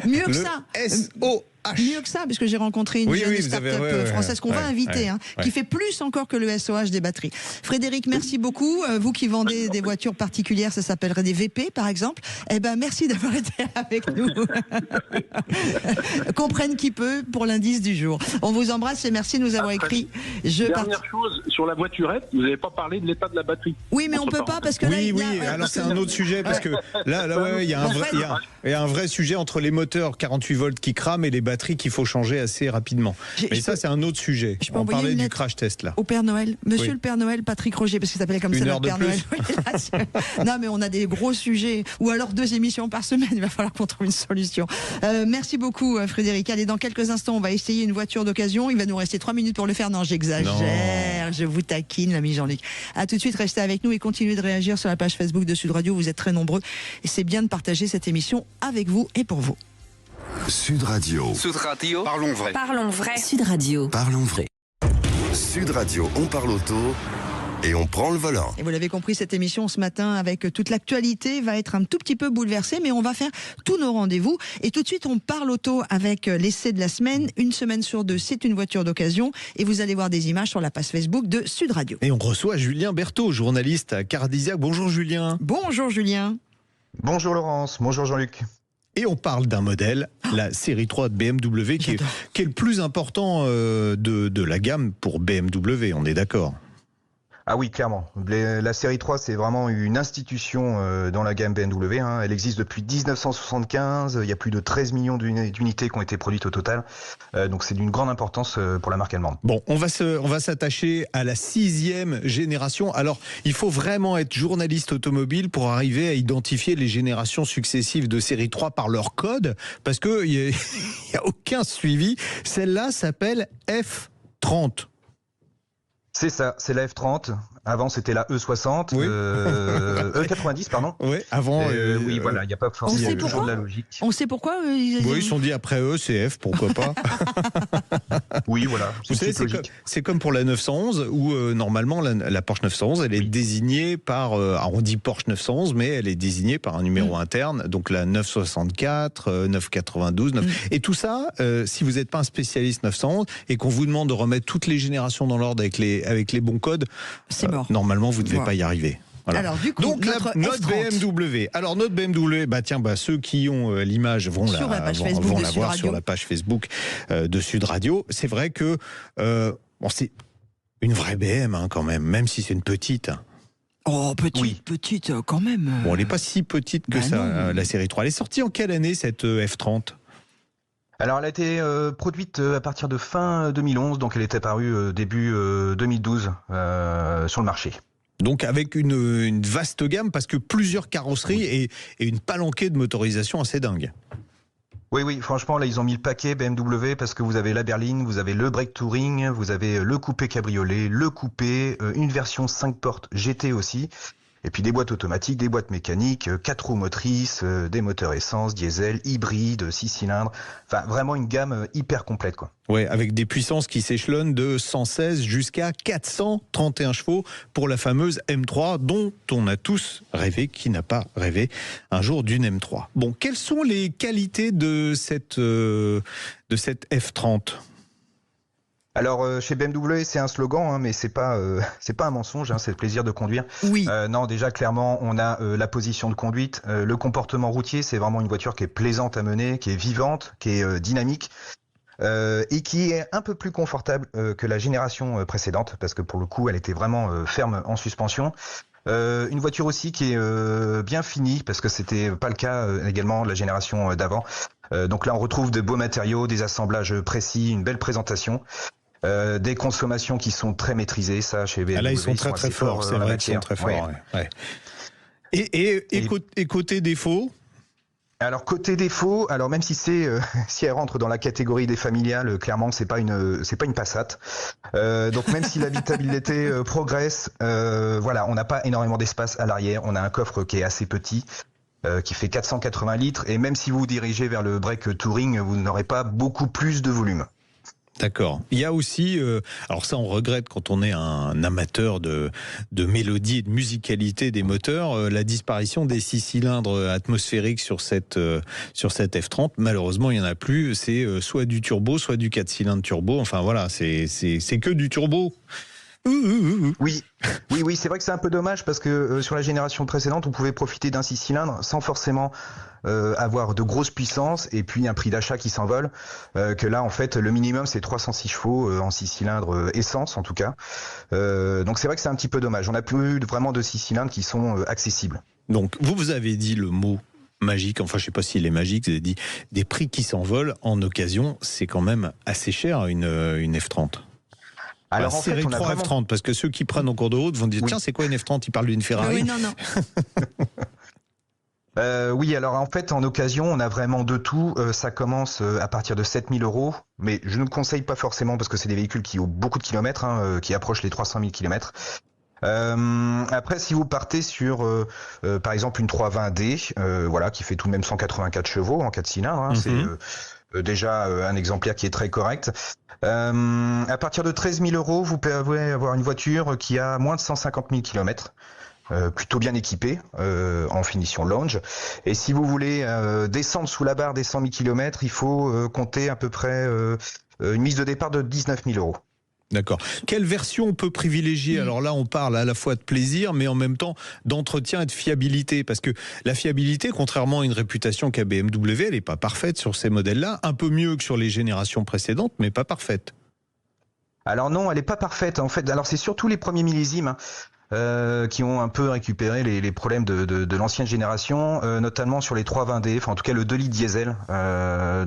mieux que ça. SO. Mieux que ça, parce que j'ai rencontré une jeune start-up française qu'on va inviter, qui fait plus encore que le SOH des batteries. Frédéric, merci beaucoup. Vous qui vendez des voitures particulières, ça s'appellerait des VP par exemple. Merci d'avoir été avec nous. Comprenne qui peut pour l'indice du jour. On vous embrasse et merci de nous avoir écrit. Dernière chose, sur la voiturette, vous n'avez pas parlé de l'état de la batterie. Oui, mais on peut pas parce que alors c'est un autre sujet parce que là, il y a un vrai sujet entre les moteurs 48 volts qui crament et les batteries qu'il faut changer assez rapidement. Mais ça, c'est un autre sujet. On parlait du crash test là. Au Père Noël, Monsieur le Père Noël, Patrick Roger, parce qu'il s'appelait comme ça le Père Noël. Non, mais on a des gros sujets, ou alors 2 émissions par semaine. Il va falloir qu'on trouve une solution. Merci beaucoup, Frédéric. Allez, dans quelques instants, on va essayer une voiture d'occasion. Il va nous rester 3 minutes pour le faire. Non, j'exagère. Je vous taquine, l'ami Jean-Luc. À tout de suite, restez avec nous et continuez de réagir sur la page Facebook de Sud Radio. Vous êtes très nombreux et c'est bien de partager cette émission avec vous et pour vous. Sud Radio. Sud Radio. Parlons vrai. Parlons vrai. Sud Radio. Parlons vrai. Sud Radio, on parle auto et on prend le volant. Et vous l'avez compris, cette émission ce matin avec toute l'actualité va être un tout petit peu bouleversée, mais on va faire tous nos rendez-vous. Et tout de suite, on parle auto avec l'essai de la semaine. 1 semaine sur 2, c'est une voiture d'occasion. Et vous allez voir des images sur la page Facebook de Sud Radio. Et on reçoit Julien Berthaud, journaliste à Cardisiac. Bonjour Julien. Bonjour Julien. Bonjour Laurence, bonjour Jean-Luc. Et on parle d'un modèle, la série 3 de BMW, qui est le plus important de la gamme pour BMW, on est d'accord? Ah oui, clairement. La série 3, c'est vraiment une institution dans la gamme BMW. Elle existe depuis 1975. Il y a plus de 13 millions d'unités qui ont été produites au total. Donc c'est d'une grande importance pour la marque allemande. Bon, on va s'attacher à la 6e génération. Alors, il faut vraiment être journaliste automobile pour arriver à identifier les générations successives de série 3 par leur code, parce qu'il n'y a aucun suivi. Celle-là s'appelle F30. C'est ça, c'est la F30. Avant, c'était la E60, E90, pardon. Oui, avant. Oui, voilà, il n'y a pas forcément toujours de la logique. On sait pourquoi ils se sont dit après E, c'est F, pourquoi pas. Oui, voilà. Vous savez, c'est comme pour la 911, où normalement, la Porsche 911, elle est désignée par. On dit Porsche 911, mais elle est désignée par un numéro interne, donc la 964, 992. Et tout ça, si vous n'êtes pas un spécialiste 911 et qu'on vous demande de remettre toutes les générations dans l'ordre avec les bons codes, c'est mort. Normalement, vous ne devez pas y arriver. Voilà. Alors, du coup, donc notre BMW. Alors notre BMW, ceux qui ont l'image vont la voir sur la page Facebook de Sud Radio. C'est vrai que Une vraie BM quand même si c'est une petite. Oh, petite quand même. Bon, elle n'est pas si petite que ça, la série 3. Elle est sortie en quelle année, cette F30 ? Alors, elle a été produite à partir de fin 2011, donc elle est apparue début 2012 sur le marché. Donc avec une vaste gamme, parce que plusieurs carrosseries et une palanquée de motorisation assez dingue. Oui, franchement, là, ils ont mis le paquet BMW parce que vous avez la berline, vous avez le break touring, vous avez le coupé cabriolet, le coupé, une version 5 portes GT aussi, et puis des boîtes automatiques, des boîtes mécaniques, 4 roues motrices, des moteurs essence, diesel, hybride, 6 cylindres, enfin vraiment une gamme hyper complète, quoi. Ouais, avec des puissances qui s'échelonnent de 116 jusqu'à 431 chevaux pour la fameuse M3 dont on a tous rêvé, qui n'a pas rêvé un jour d'une M3. Bon, quelles sont les qualités de cette F30 ? Alors chez BMW c'est un slogan, mais c'est pas un mensonge, c'est le plaisir de conduire. Oui. Non, déjà clairement on a la position de conduite, le comportement routier, c'est vraiment une voiture qui est plaisante à mener, qui est vivante, qui est dynamique. Et qui est un peu plus confortable que la génération précédente, parce que pour le coup elle était vraiment ferme en suspension. Une voiture aussi qui est bien finie, parce que c'était pas le cas également de la génération d'avant. Donc là on retrouve de beaux matériaux, des assemblages précis, une belle présentation. Des consommations qui sont très maîtrisées, ça chez BMW. Là ils sont très forts, c'est vrai qu'ils sont très forts. Ouais. Et côté défaut ? Alors côté défaut, alors même si si elle rentre dans la catégorie des familiales, clairement c'est pas une Passat. Donc même si l'habitabilité progresse, on n'a pas énormément d'espace à l'arrière. On a un coffre qui est assez petit, qui fait 480 litres, et même si vous vous dirigez vers le break touring, vous n'aurez pas beaucoup plus de volume. D'accord. Il y a aussi, alors ça on regrette quand on est un amateur de mélodie et de musicalité des moteurs, la disparition des 6 cylindres atmosphériques sur cette F30. Malheureusement, il n'y en a plus. C'est soit du turbo, soit du 4 cylindres turbo. Enfin voilà, c'est que du turbo. Oui, c'est vrai que c'est un peu dommage parce que sur la génération précédente, on pouvait profiter d'un 6 cylindres sans forcément avoir de grosses puissances et puis un prix d'achat qui s'envole. Que là, en fait, le minimum c'est 306 chevaux en 6 cylindres essence en tout cas. Donc c'est vrai que c'est un petit peu dommage. On n'a plus vraiment de 6 cylindres qui sont accessibles. Donc vous avez dit le mot magique, enfin je sais pas s'il est magique, vous avez dit des prix qui s'envolent en occasion, c'est quand même assez cher une F30. Alors, série 3 F30, parce que ceux qui prennent en cours de route vont dire tiens, c'est quoi une F30 ? Ils parlent d'une Ferrari. Oui, non. Oui, alors en fait, en occasion, on a vraiment de tout. Ça commence à partir de 7 000 €, mais je ne conseille pas forcément parce que c'est des véhicules qui ont beaucoup de kilomètres, qui approchent les 300 000 kilomètres. Après, si vous partez sur, par exemple, une 320D, qui fait tout de même 184 chevaux en 4 cylindres, c'est déjà un exemplaire qui est très correct. À partir de 13 000 €, vous pouvez avoir une voiture qui a moins de 150 000 kilomètres. Plutôt bien équipé en finition lounge. Et si vous voulez descendre sous la barre des 100 000 km, il faut compter à peu près une mise de départ de 19 000 €. D'accord. Quelle version on peut privilégier ? Alors là, on parle à la fois de plaisir, mais en même temps d'entretien et de fiabilité. Parce que la fiabilité, contrairement à une réputation qu'a BMW, elle n'est pas parfaite sur ces modèles-là. Un peu mieux que sur les générations précédentes, mais pas parfaite. Alors non, elle n'est pas parfaite. En fait, alors c'est surtout les premiers millésimes qui ont un peu récupéré les problèmes de l'ancienne génération, notamment sur les 320D, enfin en tout cas le 2 litres diesel.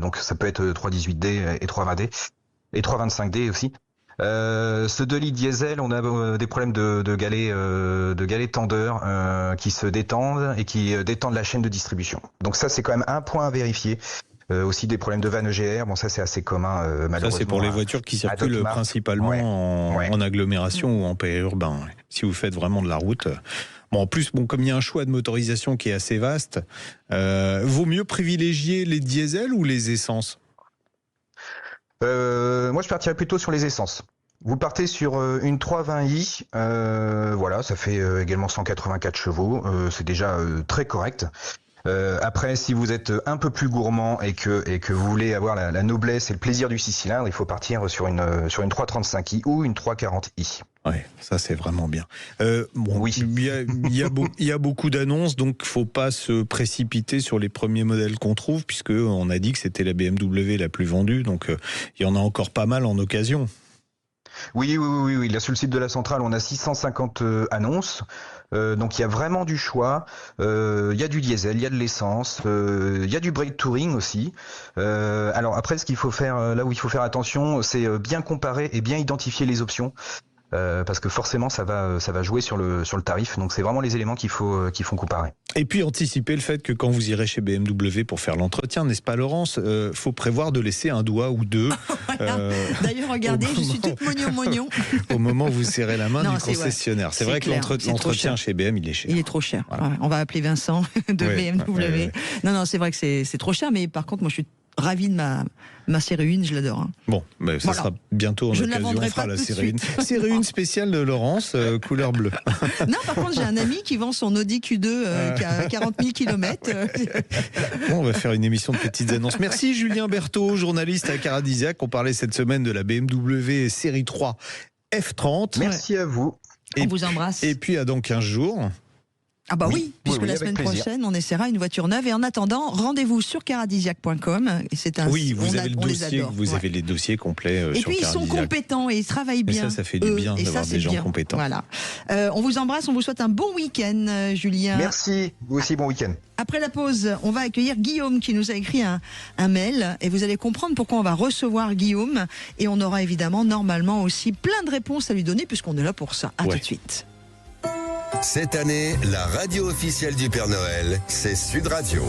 Donc ça peut être 318D et 320D et 325D aussi. Ce 2 litres diesel, on a des problèmes de galets tendeurs qui se détendent et qui détendent la chaîne de distribution. Donc ça, c'est quand même un point à vérifier. Aussi des problèmes de vanne EGR, bon ça c'est assez commun malheureusement. Ça c'est pour les voitures qui circulent principalement en agglomération ou en périurbain. Si vous faites vraiment de la route. Bon, en plus, comme il y a un choix de motorisation qui est assez vaste, vaut mieux privilégier les diesels ou les essences ? Moi je partirais plutôt sur les essences. Vous partez sur une 320i, ça fait également 184 chevaux, c'est déjà très correct. Après, si vous êtes un peu plus gourmand et que vous voulez avoir la noblesse et le plaisir du 6 cylindres, il faut partir sur une 335i ou une 340i. Ouais, ça c'est vraiment bien. Oui. Il y a beaucoup d'annonces, donc faut pas se précipiter sur les premiers modèles qu'on trouve, puisque on a dit que c'était la BMW la plus vendue, donc il y en a encore pas mal en occasion. Oui. Là, sur le site de la centrale, on a 650 annonces. Donc il y a vraiment du choix. Il y a du diesel, il y a de l'essence, il y a du break touring aussi. Alors après, ce qu'il faut faire, là où il faut faire attention, c'est bien comparer et bien identifier les options. Parce que forcément ça va jouer sur le tarif, donc c'est vraiment les éléments qu'il faut comparer. Et puis anticiper le fait que quand vous irez chez BMW pour faire l'entretien, n'est-ce pas Laurence, faut prévoir de laisser un doigt ou deux. Voilà. D'ailleurs regardez, je suis toute mognon. Au moment où vous serrez la main du concessionnaire. C'est vrai que l'entretien chez BM il est cher. Il est trop cher. Voilà. On va appeler Vincent de BMW. Ouais. Non, c'est vrai que c'est trop cher, mais par contre moi je suis ravie de ma série 1, je l'adore. Hein. Bon, mais ça sera bientôt en occasion, on fera la série 1. Série 1 spéciale de Laurence, couleur bleue. Non, par contre, j'ai un ami qui vend son Audi Q2 qui a 40 000 km. Bon, on va faire une émission de petites annonces. Merci Julien Berthaud, journaliste à Caradisiac. On parlait cette semaine de la BMW série 3 F30. Merci à vous. On vous embrasse. Et puis à dans 15 jours. Ah bah oui, puisque la semaine prochaine, on essaiera une voiture neuve. Et en attendant, rendez-vous sur caradisiac.com. Oui, vous avez le dossier, vous avez les dossiers complets sur Caradisiac. Et puis ils sont compétents et ils travaillent bien. Et ça fait du bien d'avoir des gens compétents. Voilà. On vous embrasse, on vous souhaite un bon week-end, Julien. Merci, vous aussi bon week-end. Après la pause, on va accueillir Guillaume qui nous a écrit un mail. Et vous allez comprendre pourquoi on va recevoir Guillaume. Et on aura évidemment, normalement aussi, plein de réponses à lui donner puisqu'on est là pour ça. À tout de suite. Cette année, la radio officielle du Père Noël, c'est Sud Radio.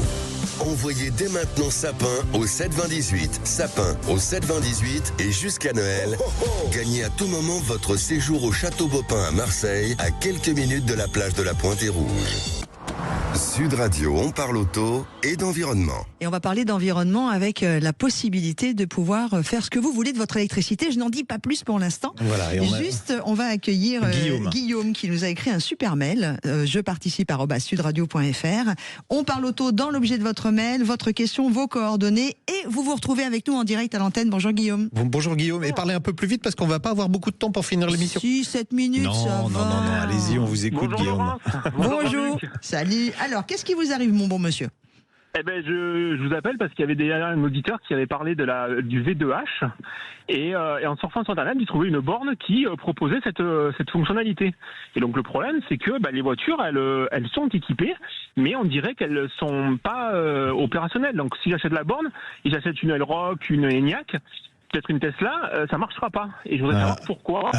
Envoyez dès maintenant sapin au 72018, sapin au 72018 et jusqu'à Noël, gagnez à tout moment votre séjour au Château Beaupin à Marseille, à quelques minutes de la plage de la Pointe-et-Rouge. Sud Radio, on parle auto et d'environnement. Et on va parler d'environnement avec la possibilité de pouvoir faire ce que vous voulez de votre électricité. Je n'en dis pas plus pour l'instant. Voilà, on va accueillir Guillaume qui nous a écrit un super mail. Je participe @sudradio.fr. On parle auto dans l'objet de votre mail, votre question, vos coordonnées et vous vous retrouvez avec nous en direct à l'antenne. Bonjour Guillaume. Bonjour Guillaume. Et parlez un peu plus vite parce qu'on va pas avoir beaucoup de temps pour finir l'émission. 7 minutes, ça va. Non, allez-y, on vous écoute. Bonjour, Guillaume. Bonjour. Salut. Alors, qu'est-ce qui vous arrive, mon bon monsieur ? Eh ben, je vous appelle parce qu'il y avait déjà un auditeur qui avait parlé du V2H et en surfant sur Internet, il trouvait une borne qui proposait cette fonctionnalité. Et donc le problème, c'est que les voitures, elles sont équipées, mais on dirait qu'elles sont pas opérationnelles. Donc si j'achète la borne, et j'achète une Elrock, une Enyaq, peut-être une Tesla, ça marchera pas. Et je voudrais savoir pourquoi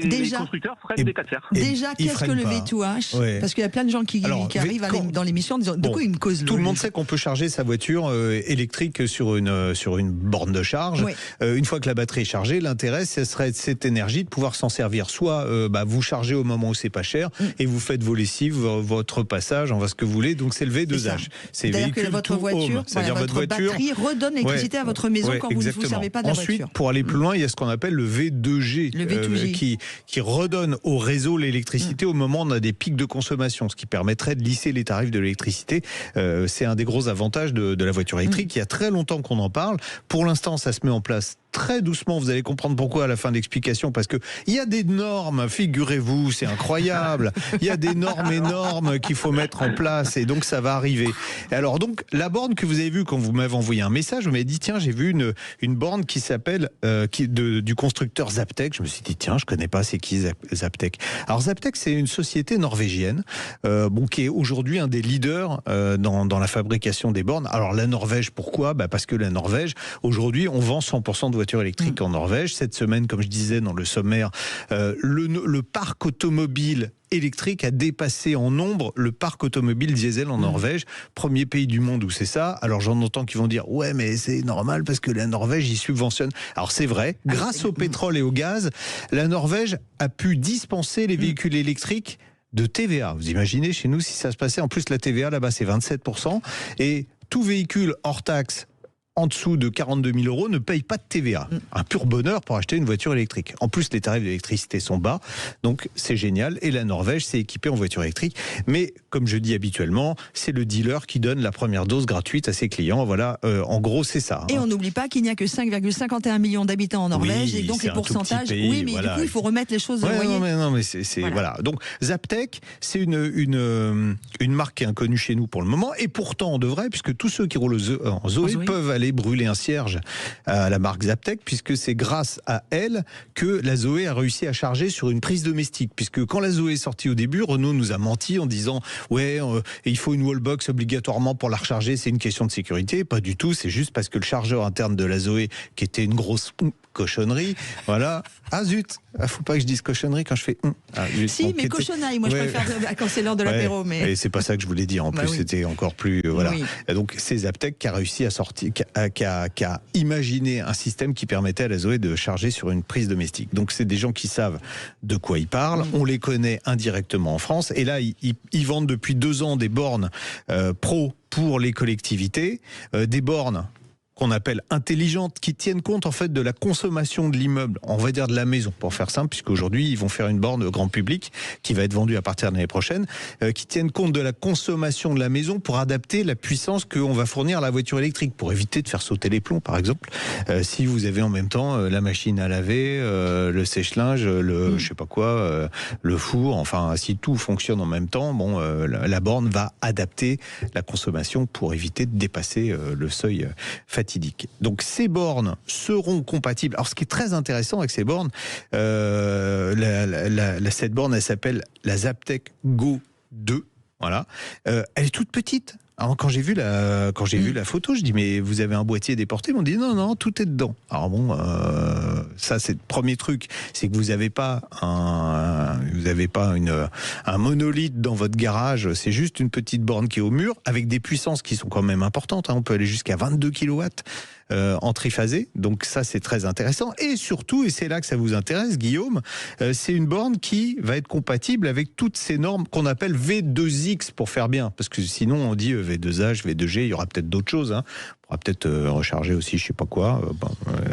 les constructeurs feraient des cas de fer. Déjà, qu'est-ce que le V2H ? Parce qu'il y a plein de gens qui arrivent dans l'émission en disant, du coup, il me cause tout le monde sait qu'on peut charger sa voiture électrique sur une borne de charge. Oui. Une fois que la batterie est chargée, l'intérêt, ce serait cette énergie de pouvoir s'en servir. Soit vous chargez au moment où c'est pas cher et vous faites vos lessives, votre passage, ce que vous voulez. Donc c'est le V2H. C'est véhicule que votre voiture, votre batterie redonne l'électricité à votre maison quand vous ne vous servez pas. Ensuite, pour aller plus loin, il y a ce qu'on appelle le V2G, qui redonne au réseau l'électricité au moment où on a des pics de consommation, ce qui permettrait de lisser les tarifs de l'électricité. C'est un des gros avantages de la voiture électrique. Il y a très longtemps qu'on en parle. Pour l'instant, ça se met en place très doucement. Vous allez comprendre pourquoi à la fin de l'explication, parce que il y a des normes, figurez-vous, c'est incroyable. Il y a des normes énormes qu'il faut mettre en place et donc ça va arriver. Et alors donc, la borne que vous avez vue quand vous m'avez envoyé un message, vous m'avez dit tiens, j'ai vu une borne qui s'appelle du constructeur Zaptec. Je me suis dit tiens, je connais pas, c'est qui Zaptec. Alors Zaptec, c'est une société norvégienne qui est aujourd'hui un des leaders dans la fabrication des bornes. Alors la Norvège, pourquoi ? Parce que la Norvège, aujourd'hui, on vend 100% de voitures électriques en Norvège. Cette semaine, comme je disais dans le sommaire, le parc automobile électrique a dépassé en nombre le parc automobile diesel en Norvège. Premier pays du monde où c'est ça. Alors j'en entends qui vont dire ouais mais c'est normal parce que la Norvège y subventionne. Alors c'est vrai, grâce au pétrole et au gaz, la Norvège a pu dispenser les véhicules électriques de TVA. Vous imaginez chez nous si ça se passait, en plus la TVA là-bas c'est 27% et tout véhicule hors taxe en dessous de 42 000 euros ne paye pas de TVA. Un pur bonheur pour acheter une voiture électrique. En plus, les tarifs d'électricité sont bas, donc c'est génial. Et la Norvège s'est équipée en voiture électrique. Mais, comme je dis habituellement, c'est le dealer qui donne la première dose gratuite à ses clients. Voilà, en gros, c'est ça. Et on n'oublie pas qu'il n'y a que 5,51 millions d'habitants en Norvège, et donc les pourcentages... Pays, du coup, il faut remettre les choses... Non, mais c'est voilà. Donc, Zaptec, c'est une marque qui est inconnue chez nous pour le moment, et pourtant, on devrait, puisque tous ceux qui roulent en Zoé peuvent aller aller brûler un cierge à la marque Zaptec, puisque c'est grâce à elle que la Zoé a réussi à charger sur une prise domestique. Puisque quand la Zoé est sortie au début, Renault nous a menti en disant ouais, il faut une wallbox obligatoirement pour la recharger, c'est une question de sécurité. Pas du tout, c'est juste parce que le chargeur interne de la Zoé, qui était une grosse cochonnerie, voilà. Ah zut, faut pas que je dise cochonnerie quand je fais si, mais cochonnerie, moi je préfère quand c'est l'heure de l'apéro. Mais et c'est pas ça que je voulais dire. En plus, c'était encore plus voilà. Oui. Et donc c'est Zaptec qui a réussi à sortir, qui a imaginé un système qui permettait à la Zoé de charger sur une prise domestique. Donc c'est des gens qui savent de quoi ils parlent. On les connaît indirectement en France. Et là, ils vendent depuis 2 ans des bornes pro pour les collectivités, des bornes qu'on appelle intelligentes, qui tiennent compte en fait de la consommation de l'immeuble, on va dire de la maison, pour faire simple, puisqu'aujourd'hui ils vont faire une borne grand public qui va être vendue à partir de l'année prochaine, qui tiennent compte de la consommation de la maison pour adapter la puissance qu'on va fournir à la voiture électrique, pour éviter de faire sauter les plombs, par exemple. Si vous avez en même temps la machine à laver, le sèche-linge, je sais pas quoi, le four, enfin si tout fonctionne en même temps, bon, la borne va adapter la consommation pour éviter de dépasser le seuil fatidique. Donc ces bornes seront compatibles. Alors ce qui est très intéressant avec ces bornes, cette borne elle s'appelle la Zaptec Go 2. Voilà, elle est toute petite. Alors, quand j'ai vu la photo, je dis mais vous avez un boîtier déporté? Ils m'ont dit non, tout est dedans. Alors bon, ça c'est le premier truc, c'est que vous n'avez pas un monolithe dans votre garage. C'est juste une petite borne qui est au mur avec des puissances qui sont quand même importantes. On peut aller jusqu'à 22 kW. En triphasé, donc ça c'est très intéressant. Et surtout, et c'est là que ça vous intéresse Guillaume, c'est une borne qui va être compatible avec toutes ces normes qu'on appelle V2X pour faire bien, parce que sinon on dit V2H, V2G, il y aura peut-être d'autres choses, on pourra peut-être recharger aussi je sais pas quoi,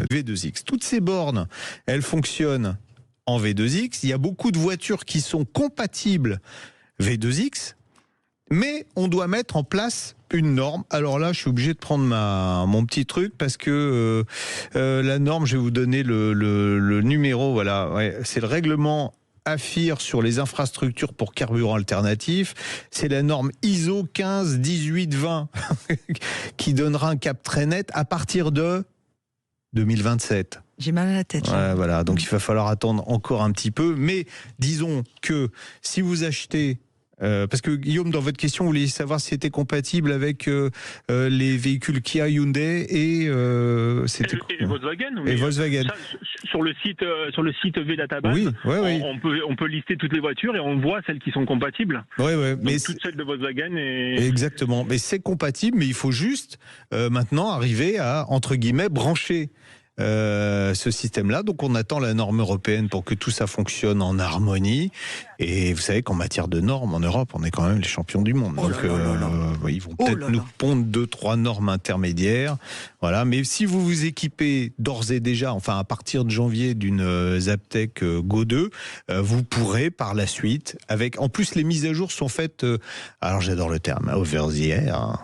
V2X. Toutes ces bornes, elles fonctionnent en V2X, il y a beaucoup de voitures qui sont compatibles V2X, mais on doit mettre en place une norme. Alors là, je suis obligé de prendre mon petit truc parce que la norme, je vais vous donner le numéro. Voilà, ouais, c'est le règlement AFIR sur les infrastructures pour carburant alternatif. C'est la norme ISO 15-18-20 qui donnera un cap très net à partir de 2027. J'ai mal à la tête. Ouais, voilà, donc il va falloir attendre encore un petit peu. Mais disons que si vous achetez parce que Guillaume, dans votre question, vous vouliez savoir si c'était compatible avec les véhicules Kia, Hyundai et Volkswagen. Et Volkswagen. Ça, sur le site V-Database, oui. On peut lister toutes les voitures et on voit celles qui sont compatibles. Oui. Mais toutes celles de Volkswagen exactement. Mais c'est compatible, mais il faut juste maintenant arriver à entre guillemets brancher ce système-là. Donc on attend la norme européenne pour que tout ça fonctionne en harmonie. Et vous savez qu'en matière de normes en Europe, on est quand même les champions du monde. Donc ils vont peut-être nous pondre 2-3 normes intermédiaires. Voilà. Mais si vous vous équipez d'ores et déjà, enfin à partir de janvier, d'une Zaptec Go 2, vous pourrez par la suite, avec en plus les mises à jour sont faites. Alors j'adore le terme, over the air.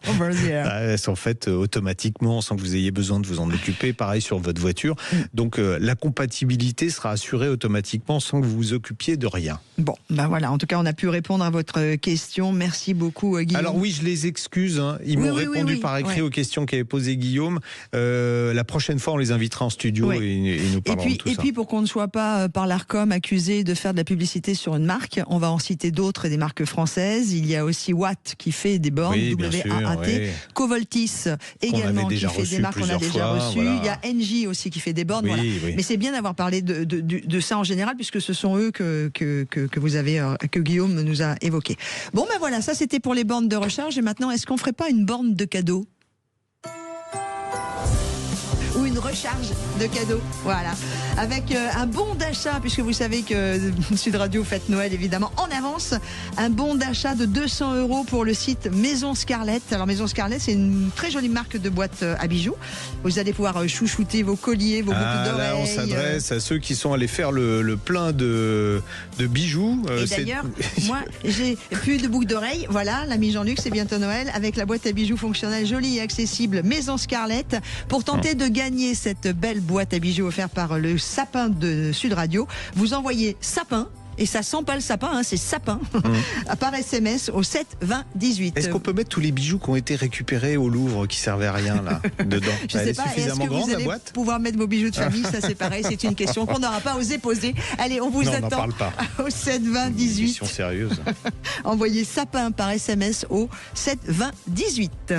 Over the air. Elles sont faites automatiquement sans que vous ayez besoin de vous en occuper. Pareil sur votre voiture. Donc la compatibilité sera assurée automatiquement sans que vous vous occupiez de rien. Bon, ben voilà, en tout cas on a pu répondre à votre question. Merci beaucoup Guillaume. Alors oui, je les excuse, ils m'ont répondu par écrit aux questions qu'avait posées Guillaume. La prochaine fois on les invitera en studio et nous parlerons de tout ça. Et puis pour qu'on ne soit pas par l'ARCOM accusé de faire de la publicité sur une marque, on va en citer d'autres, des marques françaises. Il y a aussi Watt qui fait des bornes, WAAT, Covoltis également qui fait des marques qu'on a déjà reçues. Voilà. Il y a Engie aussi qui fait des bornes. Mais c'est bien d'avoir parlé de ça en général, puisque ce sont eux que vous avez, que Guillaume nous a évoqué. Bon ben voilà, ça c'était pour les bornes de recharge. Et maintenant, est-ce qu'on ferait pas une borne de cadeau ? Ou une recharge de cadeaux, voilà, avec un bon d'achat, puisque vous savez que Sud Radio fête Noël évidemment en avance, un bon d'achat de 200 € pour le site Maison Scarlett. Alors Maison Scarlett, c'est une très jolie marque de boîte à bijoux. Vous allez pouvoir chouchouter vos colliers, vos boucles d'oreilles. Là, on s'adresse à ceux qui sont allés faire le plein de bijoux. Et d'ailleurs, moi, j'ai plus de boucles d'oreilles. Voilà, l'ami Jean-Luc, c'est bientôt Noël, avec la boîte à bijoux fonctionnelle, jolie et accessible Maison Scarlett, pour tenter de gagner cette belle boîte à bijoux offerte par le sapin de Sud Radio. Vous envoyez sapin Et ça sent pas le sapin, hein, c'est sapin. Par SMS au 7 20 18. Est-ce qu'on peut mettre tous les bijoux qui ont été récupérés au Louvre qui servaient à rien là dedans? Je sais pas. Est-ce que vous allez pouvoir mettre vos bijoux de famille? Ça c'est pareil, c'est une question qu'on n'aura pas osé poser. Allez, on vous attend. On n'en parle pas. Au 7 20 18. Une question sérieuse. Envoyez sapin par SMS au 7 20 18.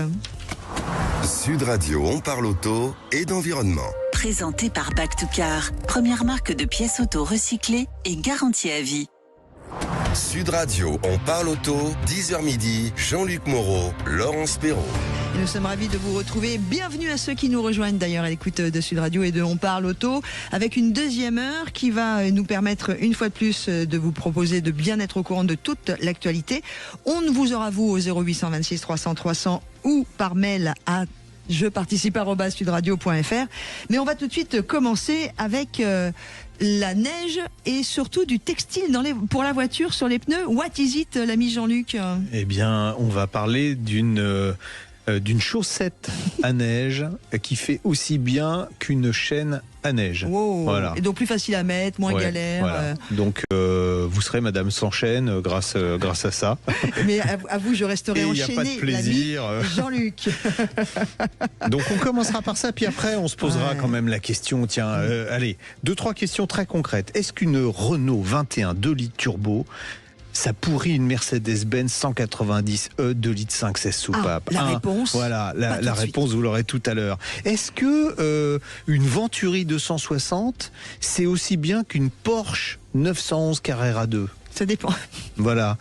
Sud Radio, on parle auto et d'environnement. Présenté par Back to Car, première marque de pièces auto recyclées et garantie à vie. Sud Radio, on parle auto, 10h midi, Jean-Luc Moreau, Laurence Perrault. Et nous sommes ravis de vous retrouver. Bienvenue à ceux qui nous rejoignent d'ailleurs à l'écoute de Sud Radio et de On parle auto, avec une deuxième heure qui va nous permettre une fois de plus de vous proposer de bien être au courant de toute l'actualité. On vous aura vous au 0826 300 300 ou par mail à jeparticipe@sudradio.fr. Mais on va tout de suite commencer avec la neige et surtout du textile pour la voiture sur les pneus. What is it, l'ami Jean-Luc? Eh bien, on va parler d'une chaussette à neige qui fait aussi bien qu'une chaîne à neige. Wow. Voilà. Et donc plus facile à mettre, moins galère. Voilà. Donc vous serez Madame sans chaîne grâce à ça. Mais à vous, je resterai enchaîné. Il n'y a pas de plaisir. Jean-Luc. Donc on commencera par ça, puis après on se posera quand même la question. Tiens, allez, 2-3 questions très concrètes. Est-ce qu'une Renault 21 2 litres turbo, ça pourrit une Mercedes-Benz 190e 2 litres 5/16 soupape? La réponse. Voilà, la réponse, vous l'aurez tout à l'heure. Est-ce que une Venturi 260, c'est aussi bien qu'une Porsche 911 Carrera 2? Ça dépend. Voilà.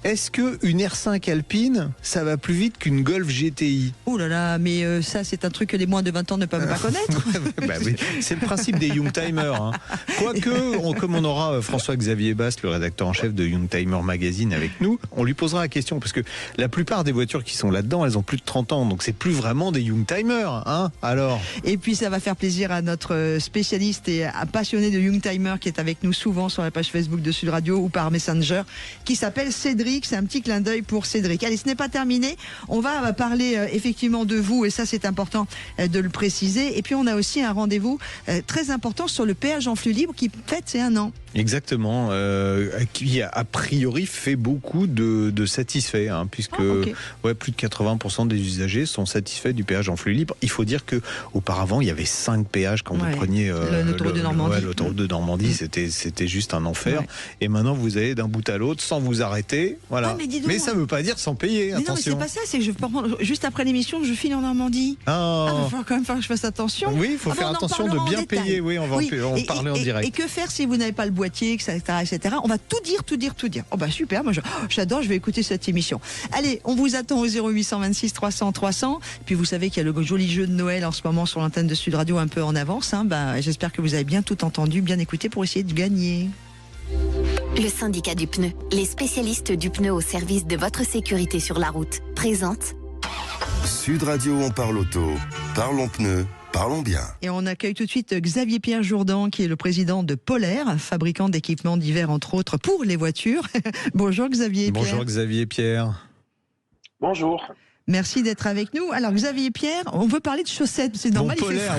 Est-ce qu'une R5 Alpine, ça va plus vite qu'une Golf GTI? Oh là là, mais ça c'est un truc que les moins de 20 ans ne peuvent pas connaître. Bah oui, c'est le principe des Youngtimers. Hein. Quoique, comme on aura François-Xavier Bast, le rédacteur en chef de Youngtimer Magazine avec nous, on lui posera la question, parce que la plupart des voitures qui sont là-dedans, elles ont plus de 30 ans, donc c'est plus vraiment des Youngtimers. Hein, alors. Et puis ça va faire plaisir à notre spécialiste et passionné de Youngtimer qui est avec nous souvent sur la page Facebook de Sud Radio ou par Messenger, qui s'appelle Cédric. C'est un petit clin d'œil pour Cédric. Allez, ce n'est pas terminé. On va parler effectivement de vous, et ça c'est important de le préciser. Et puis on a aussi un rendez-vous très important sur le péage en flux libre qui fête ses 1 an. Exactement, qui a priori fait beaucoup de satisfaits, hein, puisque plus de 80% des usagers sont satisfaits du péage en flux libre. Il faut dire que auparavant il y avait 5 péages quand vous preniez l'autoroute de Normandie. L'autoroute de Normandie, c'était juste un enfer. Ouais. Et maintenant vous allez d'un bout à l'autre sans vous arrêter. Voilà. Mais ça ne veut pas dire sans payer. Mais attention. Non, mais c'est pas ça. C'est que juste après l'émission, je file en Normandie. Il va falloir quand même que je fasse attention. Oui, il faut faire attention de bien payer. Oui, on va en parler en direct. Et que faire si vous n'avez pas le boîtier, etc. On va tout dire. Oh bah super, moi j'adore, je vais écouter cette émission. Allez, on vous attend au 0826 300 300. Puis vous savez qu'il y a le joli jeu de Noël en ce moment sur l'antenne de Sud Radio un peu en avance. Hein. J'espère que vous avez bien tout entendu, bien écouté pour essayer de gagner. Le syndicat du pneu, les spécialistes du pneu au service de votre sécurité sur la route, présente Sud Radio, on parle auto, parlons pneus. Parlons bien. Et on accueille tout de suite Xavier Pierre Jourdan, qui est le président de Polaire, fabricant d'équipements divers, entre autres, pour les voitures. Bonjour Xavier Pierre. Bonjour Xavier Pierre. Bonjour. Merci d'être avec nous. Alors Xavier Pierre, on veut parler de chaussettes, c'est normal. Bon, Polaire,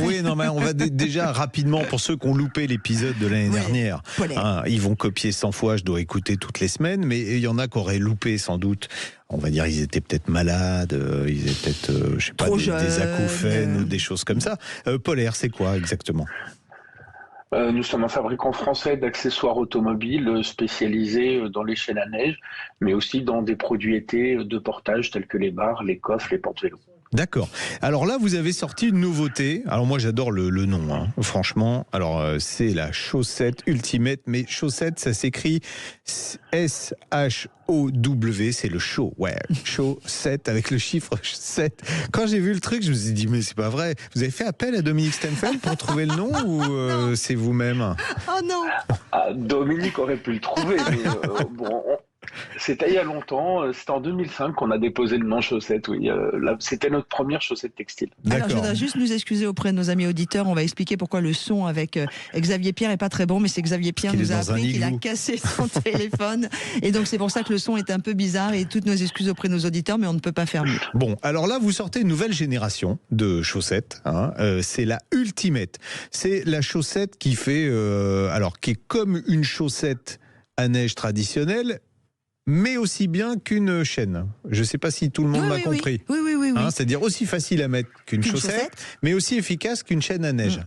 on va déjà rapidement, pour ceux qui ont loupé l'épisode de l'année dernière, ils vont copier 100 fois, je dois écouter toutes les semaines, mais il y en a qui auraient loupé sans doute. On va dire ils étaient peut-être malades, ils étaient peut-être, je sais pas, des acouphènes ou des choses comme ça. Polaire, c'est quoi exactement ? Nous sommes un fabricant français d'accessoires automobiles spécialisés dans les chaînes à neige, mais aussi dans des produits été de portage tels que les barres, les coffres, les porte-vélos. D'accord. Alors là, vous avez sorti une nouveauté. Alors moi, j'adore le nom, hein. Franchement. Alors, c'est la chaussette Ultimate, mais chaussette, ça s'écrit S-H-O-W, c'est le show. Ouais, chaussette avec le chiffre 7. Quand j'ai vu le truc, je me suis dit, mais c'est pas vrai. Vous avez fait appel à Dominique Stenfeld pour trouver le nom ou c'est vous-même ? Oh non. Dominique aurait pu le trouver, mais bon... C'était il y a longtemps, c'était en 2005 qu'on a déposé le nom chaussette, oui. C'était notre première chaussette textile. Alors je voudrais juste nous excuser auprès de nos amis auditeurs, on va expliquer pourquoi le son avec Xavier Pierre est pas très bon, mais c'est Xavier Pierre nous a appris qu'il a cassé son téléphone, et donc c'est pour ça que le son est un peu bizarre, et toutes nos excuses auprès de nos auditeurs, mais on ne peut pas faire mieux. Bon, alors là vous sortez une nouvelle génération de chaussettes, hein. C'est la Ultimate, c'est la chaussette qui fait, qui est comme une chaussette à neige traditionnelle, mais aussi bien qu'une chaîne. Je ne sais pas si tout le monde m'a compris. Oui. C'est-à-dire aussi facile à mettre qu'une chaussette, mais aussi efficace qu'une chaîne à neige.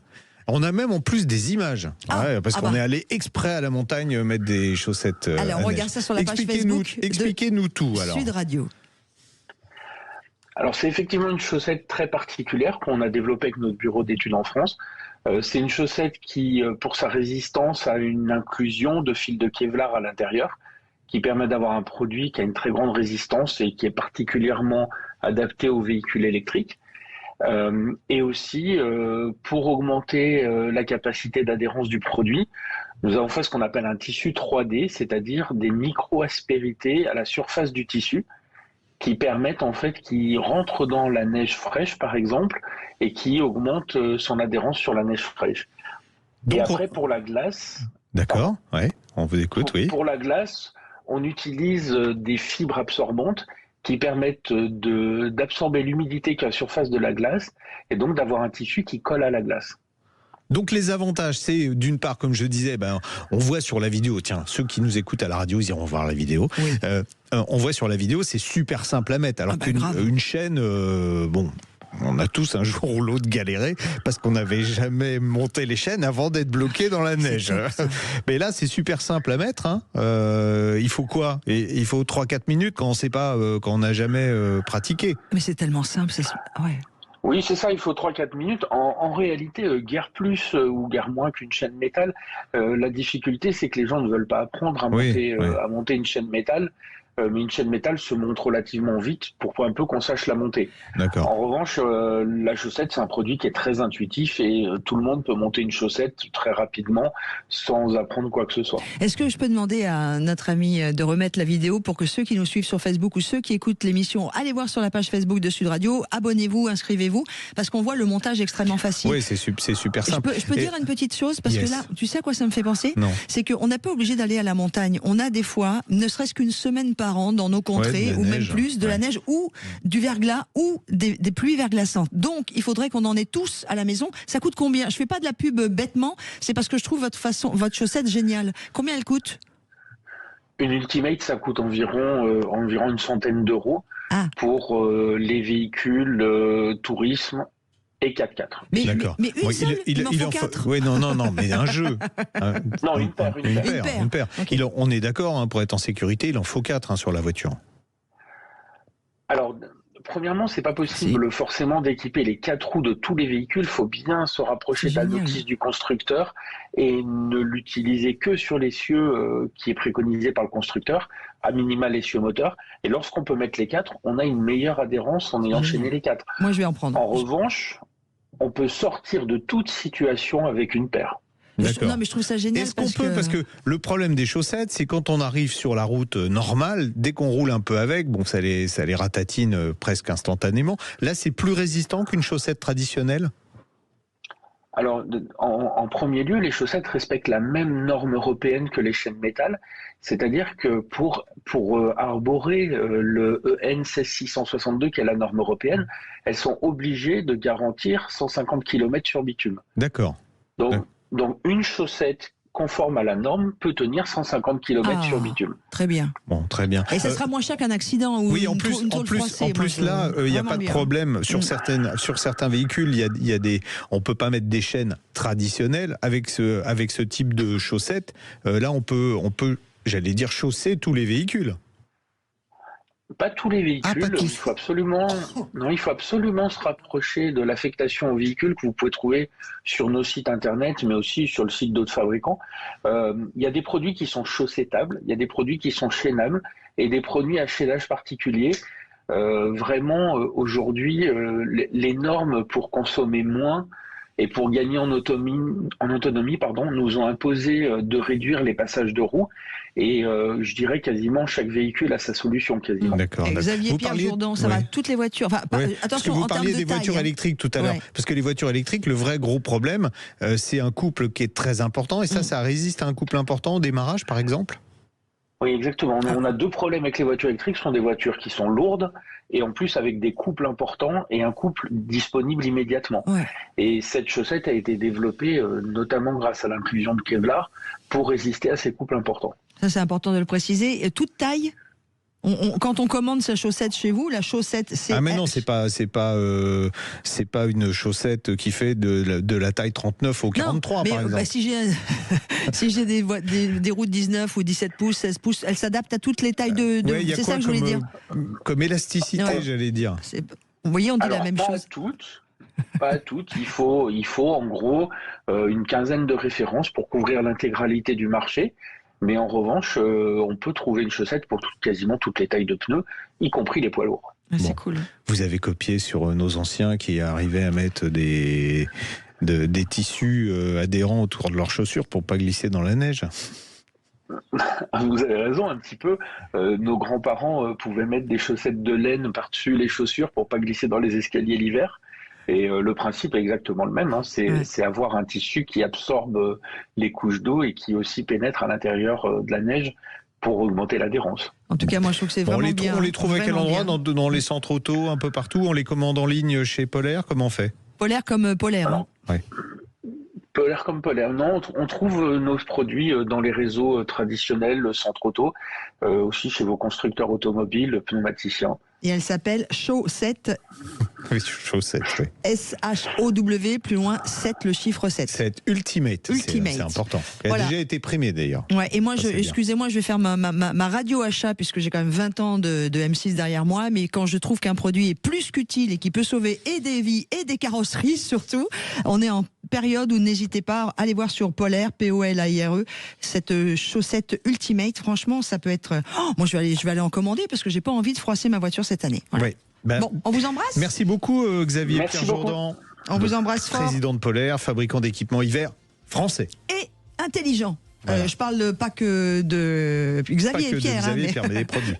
On a même en plus des images, parce qu'on est allé exprès à la montagne mettre des chaussettes. Alors, on regarde ça sur la page Facebook. Expliquez-nous tout. Sud Radio. Alors, c'est effectivement une chaussette très particulière qu'on a développée avec notre bureau d'études en France. C'est une chaussette qui, pour sa résistance, a une inclusion de fils de Kevlar à l'intérieur, qui permet d'avoir un produit qui a une très grande résistance et qui est particulièrement adapté aux véhicules électriques. Et aussi, pour augmenter la capacité d'adhérence du produit, nous avons fait ce qu'on appelle un tissu 3D, c'est-à-dire des micro-aspérités à la surface du tissu qui permettent en fait, qui rentrent dans la neige fraîche par exemple, et qui augmentent son adhérence sur la neige fraîche. Donc, et après, pour la glace... D'accord, on vous écoute, Pour la glace, on utilise des fibres absorbantes qui permettent d'absorber l'humidité qui est à la surface de la glace et donc d'avoir un tissu qui colle à la glace. Donc les avantages, c'est d'une part, comme je disais, on voit sur la vidéo, tiens, ceux qui nous écoutent à la radio, ils iront voir la vidéo. On voit sur la vidéo, c'est super simple à mettre, alors qu'une chaîne, on a tous un jour ou l'autre galéré parce qu'on n'avait jamais monté les chaînes avant d'être bloqué dans la neige. Mais là, c'est super simple à mettre. Il faut quoi ? Il faut 3-4 minutes quand on sait pas, quand on n'a jamais pratiqué. Mais c'est tellement simple. Oui, c'est ça, il faut 3-4 minutes. En réalité, guère plus ou guère moins qu'une chaîne métal. La difficulté, c'est que les gens ne veulent pas apprendre à monter une chaîne métal. Mais une chaîne métal se monte relativement vite pour un peu qu'on sache la monter. D'accord. En revanche, la chaussette, c'est un produit qui est très intuitif et tout le monde peut monter une chaussette très rapidement sans apprendre quoi que ce soit. Est-ce que je peux demander à notre ami de remettre la vidéo pour que ceux qui nous suivent sur Facebook ou ceux qui écoutent l'émission, allez voir sur la page Facebook de Sud Radio, abonnez-vous, inscrivez-vous, parce qu'on voit le montage extrêmement facile. Oui, c'est super simple. Je peux dire une petite chose, parce que là, tu sais à quoi ça me fait penser ? Non. C'est qu'on n'est pas obligé d'aller à la montagne. On a des fois, ne serait-ce qu'une semaine par an dans nos contrées, ou même plus, de la neige ou du verglas ou des pluies verglaçantes. Donc, il faudrait qu'on en ait tous à la maison. Ça coûte combien ? Je fais pas de la pub bêtement, c'est parce que je trouve votre chaussette géniale. Combien elle coûte ? Une Ultimate, ça coûte environ une centaine d'euros pour les véhicules tourisme et 4x4. D'accord. Mais une seule, il en faut 4. Oui, non, mais un jeu. Non, une paire. Okay. On est d'accord, pour être en sécurité, il en faut 4 sur la voiture. Alors, premièrement, c'est pas possible forcément d'équiper les 4 roues de tous les véhicules. Il faut bien se rapprocher de la notice du constructeur et ne l'utiliser que sur l'essieu qui est préconisé par le constructeur, à minima l'essieu moteur. Et lorsqu'on peut mettre les 4, on a une meilleure adhérence en ayant chaîné les 4. Moi, je vais en prendre. En revanche, on peut sortir de toute situation avec une paire. D'accord. Non, mais je trouve ça génial. Est-ce qu'on peut, parce que le problème des chaussettes, c'est quand on arrive sur la route normale, dès qu'on roule un peu avec, ça les ratatine presque instantanément. Là, c'est plus résistant qu'une chaussette traditionnelle ? Alors, en premier lieu, les chaussettes respectent la même norme européenne que les chaînes métal, c'est-à-dire que pour arborer le EN 16662, qui est la norme européenne, elles sont obligées de garantir 150 km sur bitume. D'accord. Donc une chaussette conforme à la norme peut tenir 150 km sur bitume. Très bien. Bon, très bien. Et ça sera moins cher qu'un accident ou en plus là, il n'y a pas de problème. Sur certains véhicules, il y a des, on peut pas mettre des chaînes traditionnelles avec ce type de chaussettes. Là, on peut, j'allais dire, chausser tous les véhicules. Pas tous les véhicules. Il faut absolument se rapprocher de l'affectation aux véhicules que vous pouvez trouver sur nos sites internet, mais aussi sur le site d'autres fabricants. Il y a des produits qui sont chaussettables, il y a des produits qui sont chaînables et des produits à chaînage particulier. Vraiment, aujourd'hui, les normes pour consommer moins et pour gagner en autonomie, nous ont imposé de réduire les passages de roues. Et je dirais quasiment chaque véhicule a sa solution quasiment. D'accord. Xavier Pierre Jourdan, ça va toutes les voitures. Attention, parce que vous parliez des voitures électriques tout à l'heure. Parce que les voitures électriques, le vrai gros problème, c'est un couple qui est très important. Et ça résiste à un couple important au démarrage, par exemple ? Oui, exactement. On a 2 problèmes avec les voitures électriques. Ce sont des voitures qui sont lourdes et en plus avec des couples importants et un couple disponible immédiatement. Et cette chaussette a été développée notamment grâce à l'inclusion de Kevlar pour résister à ces couples importants. Ça, c'est important de le préciser. Et toute taille. Quand on commande sa chaussette chez vous, la chaussette c'est. Ah mais non, c'est pas une chaussette qui fait de la taille 39 au 43 par exemple. Si j'ai des roues de 19 ou 17 pouces, 16 pouces, elle s'adapte à toutes les tailles de. C'est ça que je voulais dire. Comme élasticité, j'allais dire. Vous voyez, on dit la même chose. Pas toutes. Il faut en gros une quinzaine de références pour couvrir l'intégralité du marché. Mais en revanche, on peut trouver une chaussette pour quasiment toutes les tailles de pneus, y compris les poids lourds. C'est cool. Vous avez copié sur nos anciens qui arrivaient à mettre des tissus adhérents autour de leurs chaussures pour pas glisser dans la neige. Vous avez raison un petit peu. Nos grands-parents pouvaient mettre des chaussettes de laine par-dessus les chaussures pour pas glisser dans les escaliers l'hiver. Et le principe est exactement le même, hein. C'est avoir un tissu qui absorbe les couches d'eau et qui aussi pénètre à l'intérieur de la neige pour augmenter l'adhérence. En tout cas, moi je trouve que c'est vraiment bien. On les trouve à quel endroit dans les centres auto, un peu partout? On les commande en ligne chez Polaire? Comment on fait? Polaire comme Polaire. Hein. Ouais. Polaire comme Polaire. Non, on trouve nos produits dans les réseaux traditionnels, le centre auto, aussi chez vos constructeurs automobiles, pneumaticiens. Et elle s'appelle Chaussette. Oui, Chaussette, oui. S-H-O-W, plus loin, 7, le chiffre 7. 7, Ultimate. C'est important. Elle a déjà été primée d'ailleurs. Ouais, et moi, excusez-moi, je vais faire ma radio achat, puisque j'ai quand même 20 ans de M6 derrière moi, mais quand je trouve qu'un produit est plus qu'utile et qui peut sauver et des vies et des carrosseries surtout, on est en période où n'hésitez pas à aller voir sur Polaire, P-O-L-A-I-R-E, cette chaussette Ultimate. Franchement, ça peut être. Moi, je vais aller en commander parce que j'ai pas envie de froisser ma voiture cette année. Voilà. Oui. Bon, on vous embrasse. Merci beaucoup, Xavier Pierre-Jourdan. On vous embrasse fort. Président de Polaire, fabricant d'équipements hiver français. Et intelligent. Voilà. Je parle pas que de Xavier et Pierre. Mais des produits.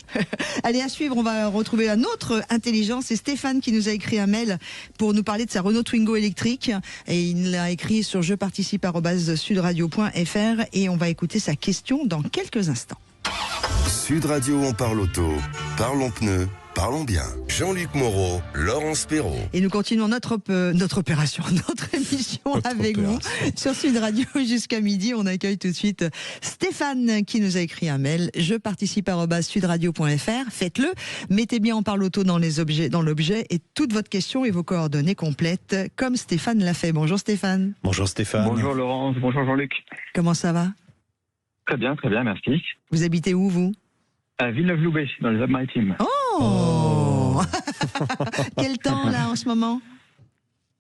Allez, à suivre, on va retrouver un autre intelligent. C'est Stéphane qui nous a écrit un mail pour nous parler de sa Renault Twingo électrique. Et il l'a écrit sur jeparticipe@sudradio.fr. Et on va écouter sa question dans quelques instants. Sud Radio, on parle auto. Parlons pneus. Parlons bien. Jean-Luc Moreau, Laurence Perrault. Et nous continuons notre émission avec vous sur Sud Radio jusqu'à midi. On accueille tout de suite Stéphane qui nous a écrit un mail. jeparticipe@sudradio.fr. Faites-le. Mettez bien On parle auto dans l'objet et toute votre question et vos coordonnées complètes comme Stéphane l'a fait. Bonjour Stéphane. Bonjour Stéphane. Bonjour Laurence, bonjour Jean-Luc. Comment ça va? Très bien, merci. Vous habitez où vous? À Villeneuve-Loubet, dans les Alpes-Maritimes. Oh. Quel temps là en ce moment?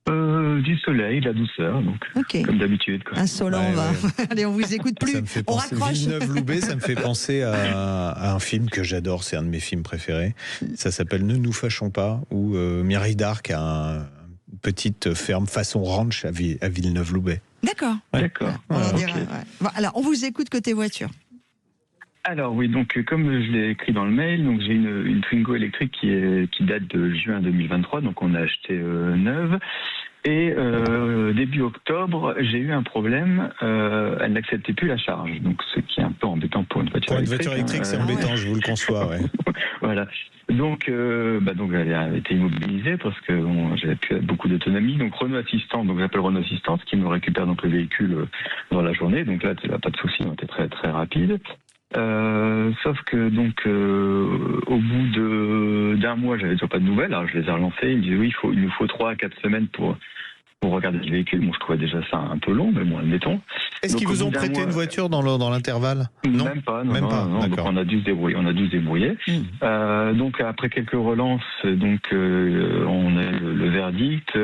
Du soleil, de la douceur, donc comme d'habitude. Un solant, on va. Allez, on vous écoute plus. On raccroche. Villeneuve-Loubet, ça me fait penser à un film que j'adore, c'est un de mes films préférés. Ça s'appelle Ne nous fâchons pas, où Mireille d'Arc a une petite ferme façon ranch à Villeneuve-Loubet. D'accord. Ouais. D'accord. Bon, alors, on vous écoute côté voiture. Alors oui, donc comme je l'ai écrit dans le mail, donc j'ai une Twingo électrique qui date de juin 2023, donc on a acheté neuve. Et début octobre, j'ai eu un problème, elle n'acceptait plus la charge, donc ce qui est un peu embêtant pour une voiture électrique. Pour une voiture électrique, c'est embêtant, je vous le conçois. Ouais. Voilà. Donc elle a été immobilisée parce que j'avais plus beaucoup d'autonomie. Donc Renault Assistance, donc j'appelle Renault Assistance, qui me récupère donc le véhicule dans la journée. Donc là, pas de souci, on était très très rapide. Sauf que donc au bout d'un mois, j'avais toujours pas de nouvelles. Alors je les ai relancés. Ils me disaient oui, il nous faut 3 à 4 semaines pour regarder le véhicule. Bon, je trouvais déjà ça un peu long, mais bon, admettons. Est-ce qu'ils vous ont prêté une voiture dans l'intervalle? Non, même pas. Non. Donc on a dû se débrouiller. Donc après quelques relances, donc on a le verdict.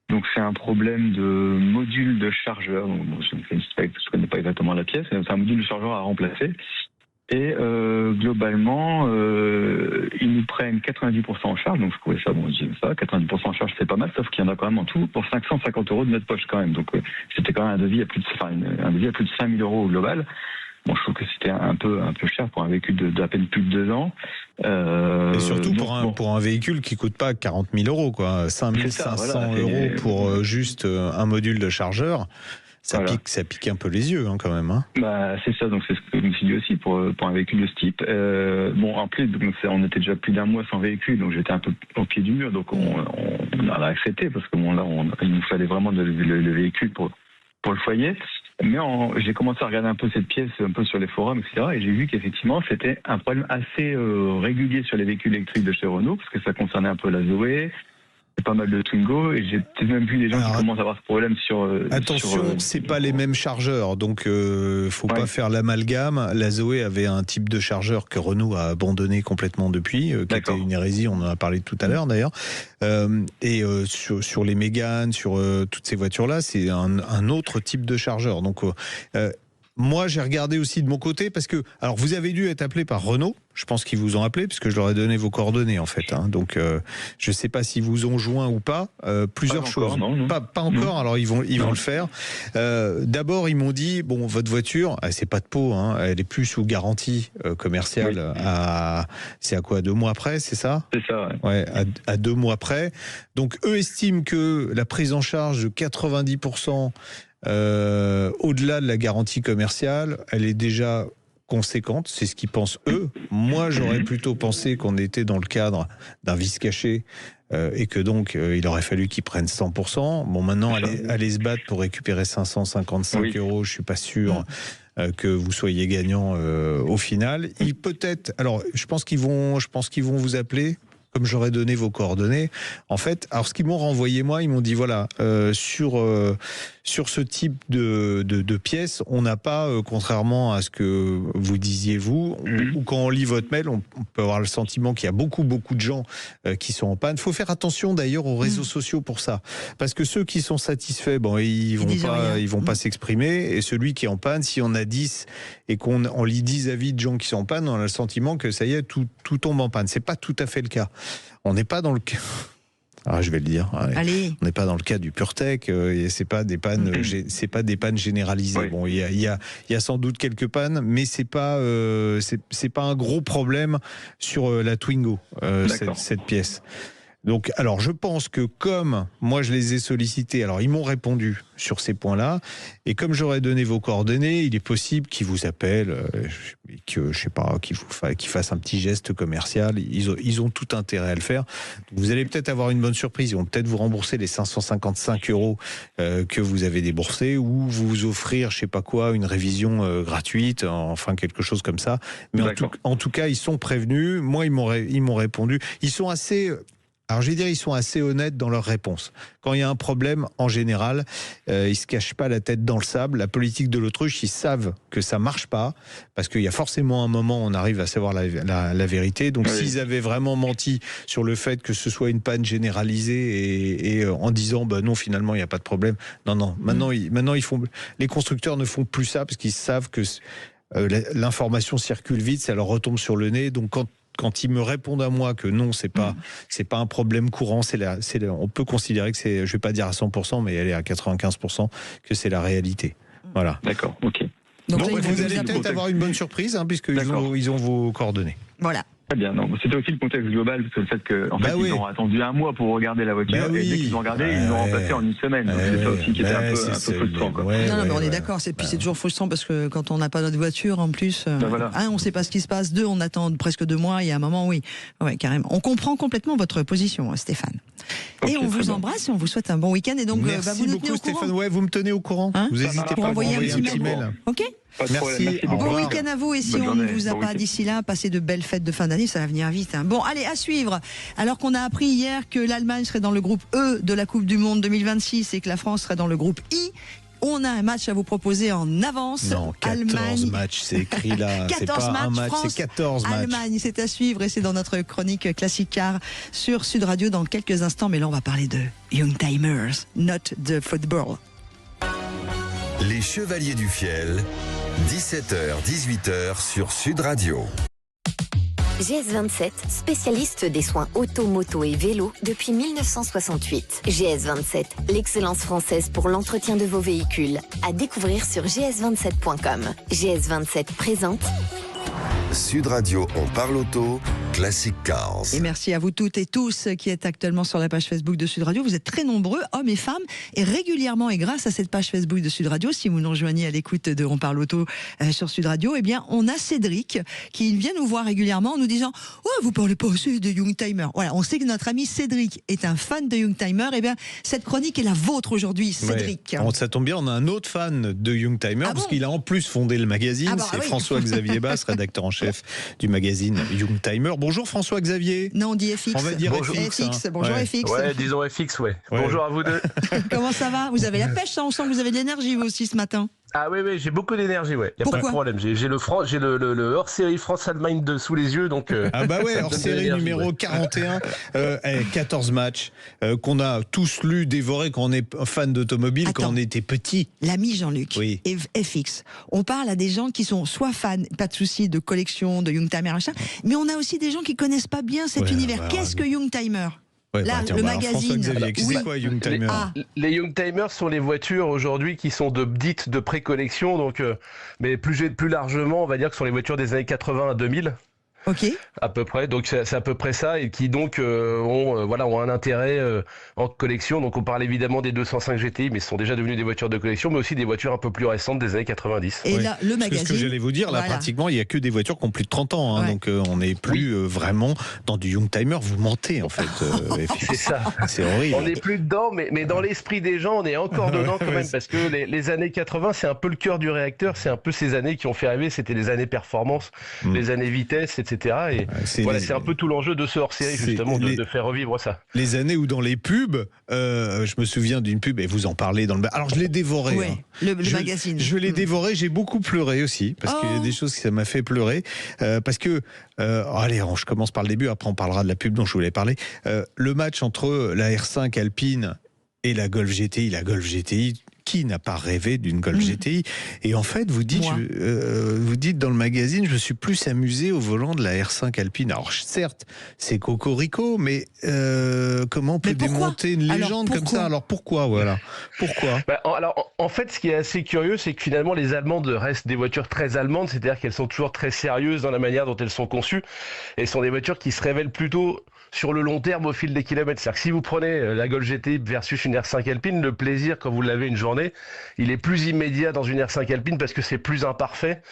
Donc c'est un problème de module de chargeur. Donc, bon, je ne connais pas exactement la pièce. C'est un module de chargeur à remplacer. Et globalement, ils nous prennent 90% en charge. Donc je trouvais ça, bon, je dis ça, 90% en charge, c'est pas mal, sauf qu'il y en a quand même en tout pour 550 € de notre poche quand même. Donc c'était quand même un devis à plus de 5 000 € au global. Bon, je trouve que c'était un peu cher pour un véhicule d'à peine plus de 2 ans. Et surtout pour un véhicule qui coûte pas 40 000 €, quoi. 5 500 € pour juste un module de chargeur. Ça pique un peu les yeux, hein, quand même. Hein. C'est ça, donc c'est ce que je me suis dit aussi pour un véhicule de ce type. En plus, donc, on était déjà plus d'un mois sans véhicule, donc j'étais un peu au pied du mur, donc on a accepté parce que là, il nous fallait vraiment le véhicule pour le foyer. Mais j'ai commencé à regarder un peu cette pièce, un peu sur les forums, etc. Et j'ai vu qu'effectivement, c'était un problème assez régulier sur les véhicules électriques de chez Renault, parce que ça concernait un peu la Zoé, pas mal de Twingo, et j'ai peut-être même vu des gens qui commencent à avoir ce problème sur... attention, c'est pas les mêmes chargeurs, donc faut pas faire l'amalgame. La Zoé avait un type de chargeur que Renault a abandonné complètement depuis, qui était une hérésie, on en a parlé tout à l'heure d'ailleurs. Sur les Mégane, sur toutes ces voitures-là, c'est un autre type de chargeur. Donc moi, j'ai regardé aussi de mon côté parce que, alors, vous avez dû être appelé par Renault. Je pense qu'ils vous ont appelé puisque je leur ai donné vos coordonnées en fait. Hein. Donc, je ne sais pas s'ils vous ont joint ou pas. Plusieurs pas choses. Encore, non. Pas encore. Alors, ils vont le faire. D'abord, ils m'ont dit bon, votre voiture, c'est pas de peau. Hein, elle est plus sous garantie commerciale. C'est à quoi, 2 mois après, c'est ça ? C'est ça. Ouais, à 2 mois après. Donc, eux estiment que la prise en charge de 90%. Au-delà de la garantie commerciale, elle est déjà conséquente, c'est ce qu'ils pensent eux. Moi, j'aurais plutôt pensé qu'on était dans le cadre d'un vice caché et que donc il aurait fallu qu'ils prennent 100%. Bon, maintenant, aller se battre pour récupérer 555 €, je suis pas sûr que vous soyez gagnant au final. Alors, je pense qu'ils vont vous appeler. Comme j'aurais donné vos coordonnées, en fait, alors ce qu'ils m'ont renvoyé moi, ils m'ont dit voilà, sur ce type de pièces, on n'a pas, contrairement à ce que vous disiez vous, ou quand on lit votre mail, on peut avoir le sentiment qu'il y a beaucoup de gens qui sont en panne. Il faut faire attention d'ailleurs aux réseaux sociaux pour ça, parce que ceux qui sont satisfaits, bon, ils vont pas s'exprimer, et celui qui est en panne, si on a 10 et qu'on lit 10 avis de gens qui sont en panne, on a le sentiment que ça y est, tout tombe en panne. C'est pas tout à fait le cas. On n'est pas dans le cas. Ah, je vais le dire. Allez. On n'est pas dans le cas du PureTech. C'est pas des pannes. C'est pas des pannes généralisées. Oui. Bon, il y a sans doute quelques pannes, mais c'est pas un gros problème sur la Twingo, cette pièce. Donc, alors, je pense que comme moi je les ai sollicités, alors ils m'ont répondu sur ces points-là, et comme j'aurais donné vos coordonnées, il est possible qu'ils vous appellent, qu'ils fassent un petit geste commercial. Ils ont tout intérêt à le faire. Donc, vous allez peut-être avoir une bonne surprise. Ils vont peut-être vous rembourser les 555 € que vous avez déboursés, ou vous offrir, je sais pas quoi, une révision gratuite, enfin quelque chose comme ça. Mais en tout cas, ils sont prévenus. Moi, ils m'ont répondu. Ils sont assez honnêtes dans leurs réponses. Quand il y a un problème, en général, ils se cachent pas la tête dans le sable. La politique de l'autruche, ils savent que ça marche pas, parce qu'il y a forcément un moment où on arrive à savoir la vérité. Donc, s'ils avaient vraiment menti sur le fait que ce soit une panne généralisée et en disant, non, finalement, il n'y a pas de problème. Non. Maintenant, les constructeurs ne font plus ça parce qu'ils savent que l'information circule vite, ça leur retombe sur le nez. Donc, quand ils me répondent à moi que non, c'est pas un problème courant, on peut considérer que c'est, je vais pas dire à 100%, mais elle est à 95%, que c'est la réalité. Voilà. D'accord, ok. Donc vous allez peut-être avoir une bonne surprise, puisqu'ils ont vos coordonnées. Voilà. Très bien. Donc, c'était aussi le contexte global, parce que le fait qu'ils ont attendu 1 mois pour regarder la voiture, et dès qu'ils ont regardé, ils l'ont remplacé en 1 semaine. Donc, c'est ça aussi qui était un peu frustrant. Non, mais on est d'accord. C'est toujours frustrant parce que quand on n'a pas notre voiture, en plus, on ne sait pas ce qui se passe. 2, on attend presque 2 mois. Il y a un moment, carrément. On comprend complètement votre position, Stéphane. Et on vous embrasse et on vous souhaite un bon week-end. Et donc, merci beaucoup, Stéphane. Vous me tenez au courant. Vous n'hésitez pas à envoyer un petit mail. Ok. Merci. Bon week-end à vous, et si on ne vous a pas d'ici là, passez de belles fêtes de fin d'année, ça va venir vite. Bon, allez, à suivre. Alors qu'on a appris hier que l'Allemagne serait dans le groupe E de la Coupe du Monde 2026 et que la France serait dans le groupe I, on a un match à vous proposer en avance. Non, 14 matchs, c'est écrit là. 14 c'est pas matchs, un match, France, c'est 14 matchs. Allemagne, c'est à suivre et c'est dans notre chronique Classic Car sur Sud Radio dans quelques instants. Mais là, on va parler de Young Timers, not the football. Les Chevaliers du Fiel, 17h-18h sur Sud Radio. GS27, spécialiste des soins auto, moto et vélo depuis 1968. GS27, l'excellence française pour l'entretien de vos véhicules. À découvrir sur gs27.com. GS27 présente Sud Radio, on parle auto, Classic Cars. Et merci à vous toutes et tous qui êtes actuellement sur la page Facebook de Sud Radio. Vous êtes très nombreux, hommes et femmes, et régulièrement, et grâce à cette page Facebook de Sud Radio, si vous nous rejoignez à l'écoute de On parle auto sur Sud Radio, eh bien, on a Cédric qui vient nous voir régulièrement en nous disant « Oh, vous parlez pas assez de Youngtimer ». Voilà, on sait que notre ami Cédric est un fan de Youngtimer. Eh bien, cette chronique est la vôtre aujourd'hui, Cédric. Ouais. Ça tombe bien, on a un autre fan de Youngtimer, parce qu'il a en plus fondé le magazine. C'est François-Xavier Basse, rédacteur en chef du magazine Youngtimer. Bonjour François-Xavier. Non, on dit FX. On va dire bonjour. FX. Bonjour FX. Ouais, disons FX, ouais. Bonjour à vous deux. Comment ça va? Vous avez la pêche, ça, on sent que vous avez de l'énergie vous aussi ce matin. Ah oui, j'ai beaucoup d'énergie, ouais. Il n'y a pas de problème. J'ai le hors-série France-Allemagne sous les yeux, donc... Ah bah ouais, hors-série numéro 41, 14 matchs qu'on a tous lus, dévorés quand on est fan d'automobile, quand on était petit. L'ami Jean-Luc, et FX, on parle à des gens qui sont soit fans, pas de souci, de collection, de Youngtimer, machin, mais on a aussi des gens qui connaissent pas bien cet univers. Qu'est-ce que Youngtimer ? Là, le magazine. C'est quoi Youngtimer? Les Youngtimers sont les voitures aujourd'hui qui sont dites de pré-collection, donc, mais plus largement, on va dire que ce sont les voitures des années 80 à 2000. Ok. À peu près, donc c'est à peu près ça, et qui donc ont un intérêt en collection. Donc on parle évidemment des 205 GTI, mais ce sont déjà devenus des voitures de collection, mais aussi des voitures un peu plus récentes des années 90. Et là, le magazine. Ce que j'allais vous dire, là, pratiquement, il n'y a que des voitures qui ont plus de 30 ans, donc on n'est plus vraiment dans du Youngtimer. Vous mentez en fait. C'est ça. C'est horrible. On n'est plus dedans, mais dans l'esprit des gens, on est encore dedans quand même, parce que les années 80, c'est un peu le cœur du réacteur. C'est un peu ces années qui ont fait rêver. C'était les années performance, les années vitesse, etc. Et voilà, c'est un peu tout l'enjeu de ce hors-série, justement, de faire revivre ça. Les années où dans les pubs, je me souviens d'une pub, et vous en parlez dans le... Alors je l'ai dévoré. Le magazine. Je l'ai dévoré, j'ai beaucoup pleuré aussi, parce qu'il y a des choses qui ça m'a fait pleurer. Parce que, allez, je commence par le début, après on parlera de la pub dont je voulais parler. Le match entre la R5 Alpine et la Golf GTI, qui n'a pas rêvé d'une Golf GTI? Et en fait, vous dites dans le magazine, je me suis plus amusé au volant de la R5 Alpine. Alors certes, c'est cocorico, mais comment on peut démonter une légende comme ça? Alors pourquoi? Pourquoi? Alors en fait, ce qui est assez curieux, c'est que finalement les Allemandes restent des voitures très allemandes, c'est-à-dire qu'elles sont toujours très sérieuses dans la manière dont elles sont conçues, et sont des voitures qui se révèlent plutôt sur le long terme au fil des kilomètres. C'est-à-dire que si vous prenez la Golf GTI versus une R5 Alpine, le plaisir quand vous l'avez une journée, il est plus immédiat dans une R5 Alpine parce que c'est plus imparfait,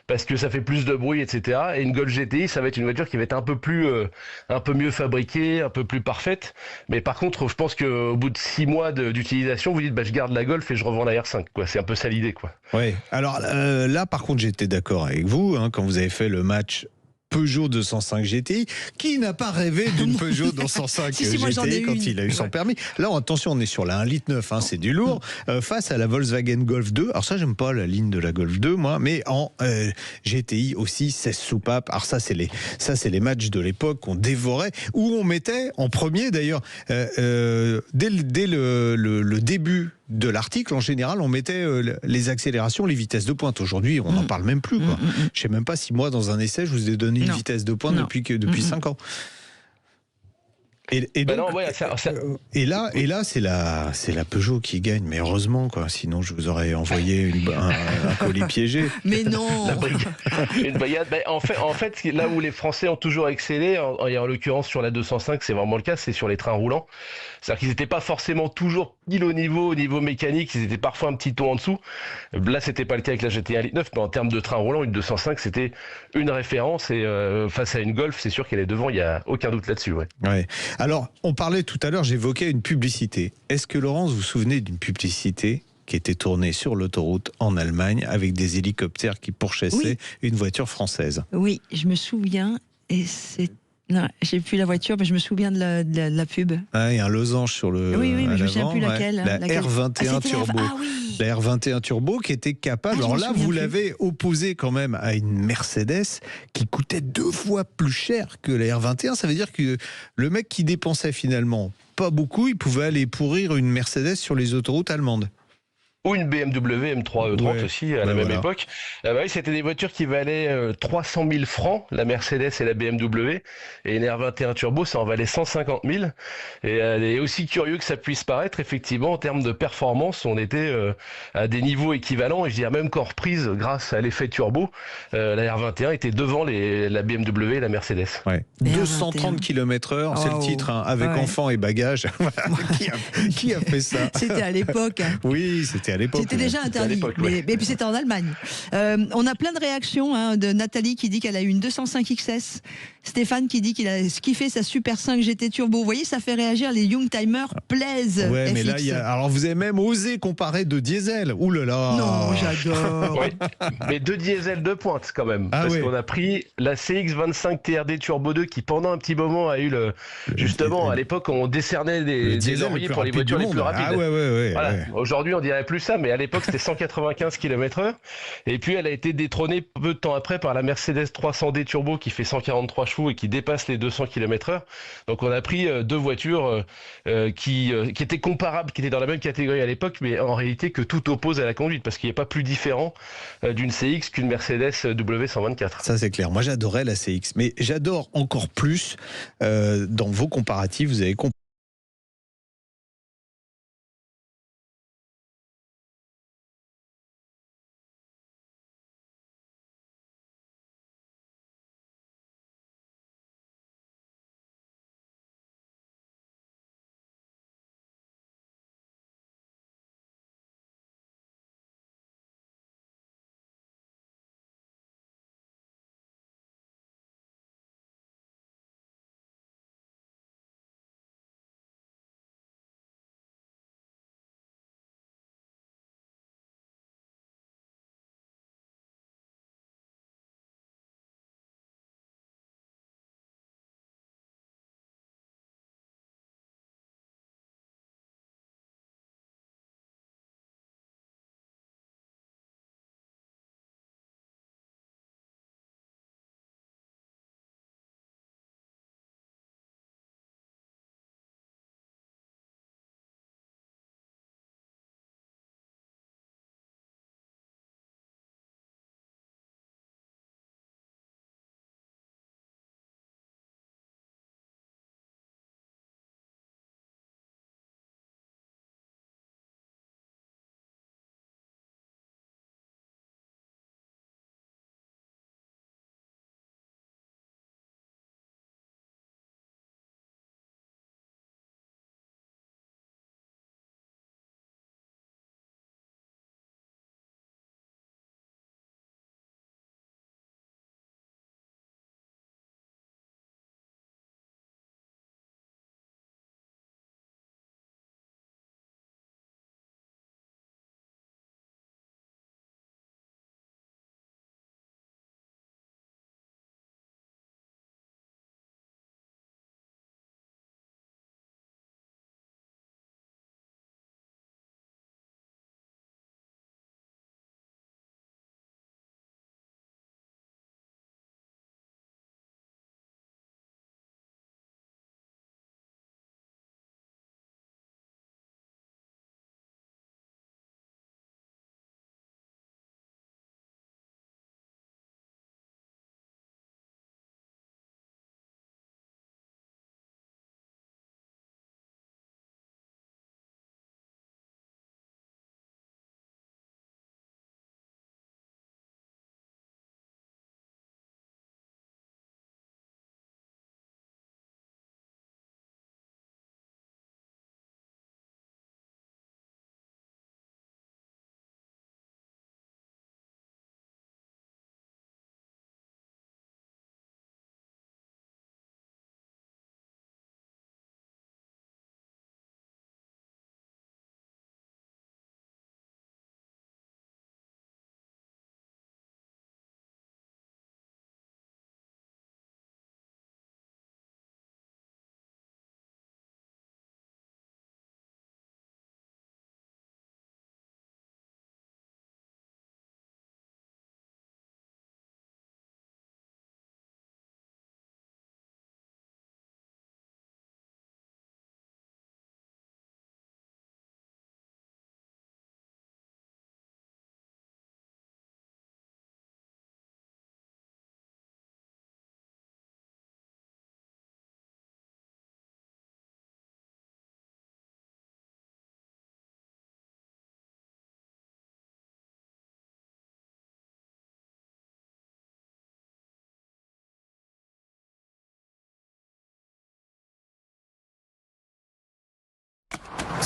parce que ça fait plus de bruit, etc. Et une Golf GTI, ça va être une voiture qui va être un peu mieux fabriquée, un peu plus parfaite. Mais par contre, je pense qu'au bout de 6 mois d'utilisation, vous dites, je garde la Golf et je revends la R5. C'est un peu ça l'idée, quoi. Ouais. Alors là, par contre, j'étais d'accord avec vous quand vous avez fait le match Peugeot 205 GTI. Qui n'a pas rêvé d'une Peugeot 205 GTI quand il a eu son permis? Là, attention, on est sur la 1,9 litre, c'est du lourd, face à la Volkswagen Golf 2. Alors ça, j'aime pas la ligne de la Golf 2, moi, mais en GTI aussi, 16 soupapes. Alors ça, c'est les matchs de l'époque qu'on dévorait, où on mettait en premier, d'ailleurs, dès le début de l'article, en général, on mettait les accélérations, les vitesses de pointe. Aujourd'hui, on n'en parle même plus. Je sais même pas si moi, dans un essai, je vous ai donné une vitesse de pointe depuis 5 ans. Et là, c'est la Peugeot qui gagne, mais heureusement, quoi. Sinon, je vous aurais envoyé un colis piégé. Mais non. Une brigade. En fait, là où les Français ont toujours excellé, et en l'occurrence sur la 205, c'est vraiment le cas, c'est sur les trains roulants. C'est-à-dire qu'ils n'étaient pas forcément toujours pile au niveau mécanique, ils étaient parfois un petit ton en dessous. Là, c'était pas le cas avec la GTI 1,9 litre, mais en termes de train roulant, une 205, c'était une référence, et face à une Golf, c'est sûr qu'elle est devant, il n'y a aucun doute là-dessus. Ouais. Alors, on parlait tout à l'heure, j'évoquais une publicité. Est-ce que, Laurence, vous vous souvenez d'une publicité qui était tournée sur l'autoroute en Allemagne avec des hélicoptères qui pourchassaient une voiture française? Oui, je me souviens, et c'est... Non, j'ai plus la voiture, mais je me souviens de la pub. Ah, il y a un losange sur le. Oui, mais je me souviens plus laquelle. La R21 Turbo. La R21 Turbo qui était capable. Alors là, vous l'avez opposé quand même à une Mercedes qui coûtait 2 fois plus cher que la R21. Ça veut dire que le mec qui dépensait finalement pas beaucoup, il pouvait aller pourrir une Mercedes sur les autoroutes allemandes. ou une BMW M3 E30 aussi à la même époque. Oui, c'était des voitures qui valaient 300 000 francs, la Mercedes et la BMW, et une R21 Turbo, ça en valait 150 000. Et aussi curieux que ça puisse paraître, effectivement, en termes de performance, on était à des niveaux équivalents, et je dirais même qu'en reprise, grâce à l'effet turbo, la R21 était devant la BMW et la Mercedes. 230 km/h, c'est le titre, hein, avec enfants et bagages. Qui a fait ça? C'était à l'époque. Hein. Oui, c'était à l'époque. C'était déjà interdit. Mais puis c'était en Allemagne. On a plein de réactions de Nathalie qui dit qu'elle a eu une 205 XS. Stéphane qui dit qu'il a skiffé sa Super 5 GT Turbo. Vous voyez, ça fait réagir, les Youngtimers plaisent. Ouais, mais là, alors vous avez même osé comparer deux diesels. Ouh là là. Non, j'adore. Mais deux diesels de pointe quand même. Parce qu'on a pris la CX25 TRD Turbo 2 qui pendant un petit moment a eu justement à l'époque on décernait des lauriers pour les voitures les plus rapides. Aujourd'hui on dirait plus ça, mais à l'époque c'était 195 km/h. Et puis elle a été détrônée peu de temps après par la Mercedes 300D Turbo qui fait 143 chevaux et qui dépasse les 200 km/h. Donc on a pris deux voitures qui étaient comparables, qui étaient dans la même catégorie à l'époque, mais en réalité que tout oppose à la conduite, parce qu'il n'y a pas plus différent d'une CX qu'une Mercedes W124. Ça c'est clair. Moi j'adorais la CX, mais j'adore encore plus dans vos comparatifs, vous avez compris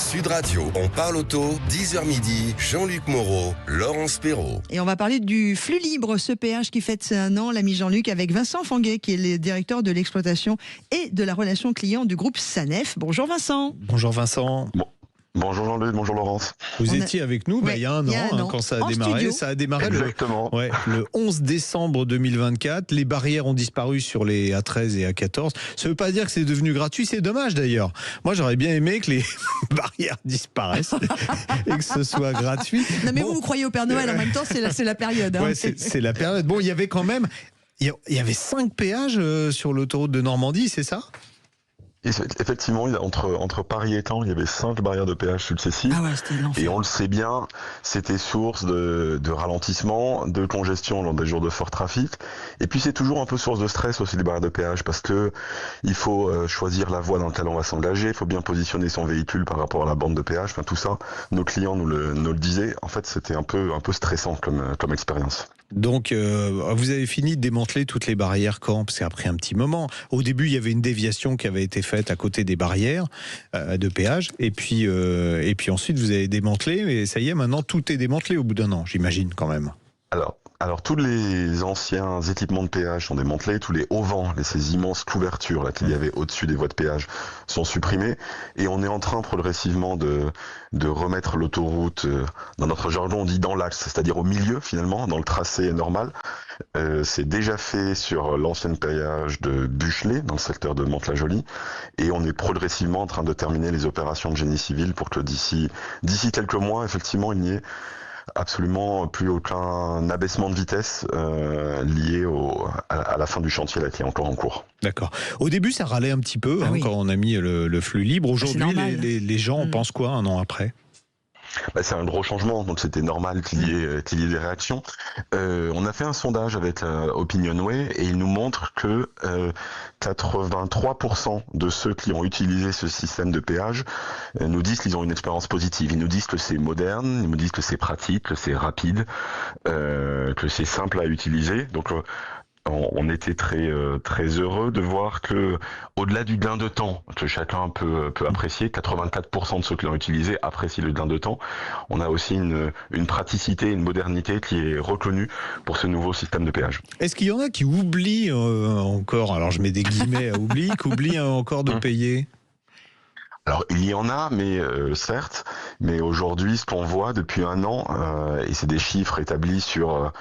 Sud Radio, on parle auto, 10h midi, Jean-Luc Moreau, Laurence Perrault. Et on va parler du flux libre, ce péage qui fête un an, l'ami Jean-Luc, avec Vincent Fanguet, qui est le directeur de l'exploitation et de la relation client du groupe SANEF. Bonjour Vincent. Bonjour Vincent. Bonjour Jean-Luc, bonjour Laurence. Vous étiez avec nous il y a un an, quand ça a démarré. Studio. Ça a démarré Exactement. le 11 décembre 2024. Les barrières ont disparu sur les A13 et A14. Ça ne veut pas dire que c'est devenu gratuit, c'est dommage d'ailleurs. Moi j'aurais bien aimé que les barrières disparaissent et que ce soit gratuit. Non mais vous croyez au Père Noël en même temps, c'est la période. Hein. Ouais, c'est la période. Bon, il y avait quand même 5 péages sur l'autoroute de Normandie, c'est ça ? Effectivement, entre Paris et Caen, il y avait 5 barrières de péage successives. Ah ouais, c'était l'enfer. Et on le sait bien, c'était source de ralentissement, de congestion lors des jours de fort trafic. Et puis c'est toujours un peu source de stress aussi, les barrières de péage, parce que il faut choisir la voie dans laquelle on va s'engager, il faut bien positionner son véhicule par rapport à la bande de péage. Enfin tout ça, nos clients nous le disaient. En fait, c'était un peu stressant comme expérience. Donc, vous avez fini de démanteler toutes les barrières quand ? Parce qu'après un petit moment, au début, il y avait une déviation qui avait été faite à côté des barrières de péage. Et puis ensuite, vous avez démantelé. Et ça y est, maintenant, tout est démantelé au bout d'un an, j'imagine, quand même. Alors, tous les anciens équipements de péage sont démantelés, tous les auvents, ces immenses couvertures là qu'il y avait au-dessus des voies de péage sont supprimés, et on est en train progressivement de remettre l'autoroute, dans notre jargon on dit dans l'axe, c'est-à-dire au milieu finalement, dans le tracé normal. C'est déjà fait sur l'ancienne péage de Buchelet, dans le secteur de Mantes-la-Jolie, et on est progressivement en train de terminer les opérations de génie civil pour que d'ici quelques mois, effectivement, il n'y ait absolument plus aucun abaissement de vitesse lié à la fin du chantier là, qui est encore en cours. D'accord. Au début, ça râlait un petit peu quand on a mis le flux libre. Aujourd'hui, les gens en pensent quoi un an après ? C'est un gros changement, donc c'était normal qu'il y ait des réactions. On a fait un sondage avec Opinionway et il nous montre que 83% de ceux qui ont utilisé ce système de péage nous disent qu'ils ont une expérience positive. Ils nous disent que c'est moderne, ils nous disent que c'est pratique, que c'est rapide, que c'est simple à utiliser. Donc on était très heureux de voir que, au-delà du gain de temps que chacun peut apprécier, 84% de ceux qui l'ont utilisé apprécient le gain de temps. On a aussi une praticité, une modernité qui est reconnue pour ce nouveau système de péage. Est-ce qu'il y en a qui oublient encore, alors je mets des guillemets à oublier, qui oublient encore de payer ? Alors il y en a, mais certes, mais aujourd'hui ce qu'on voit depuis un an, et c'est des chiffres établis sur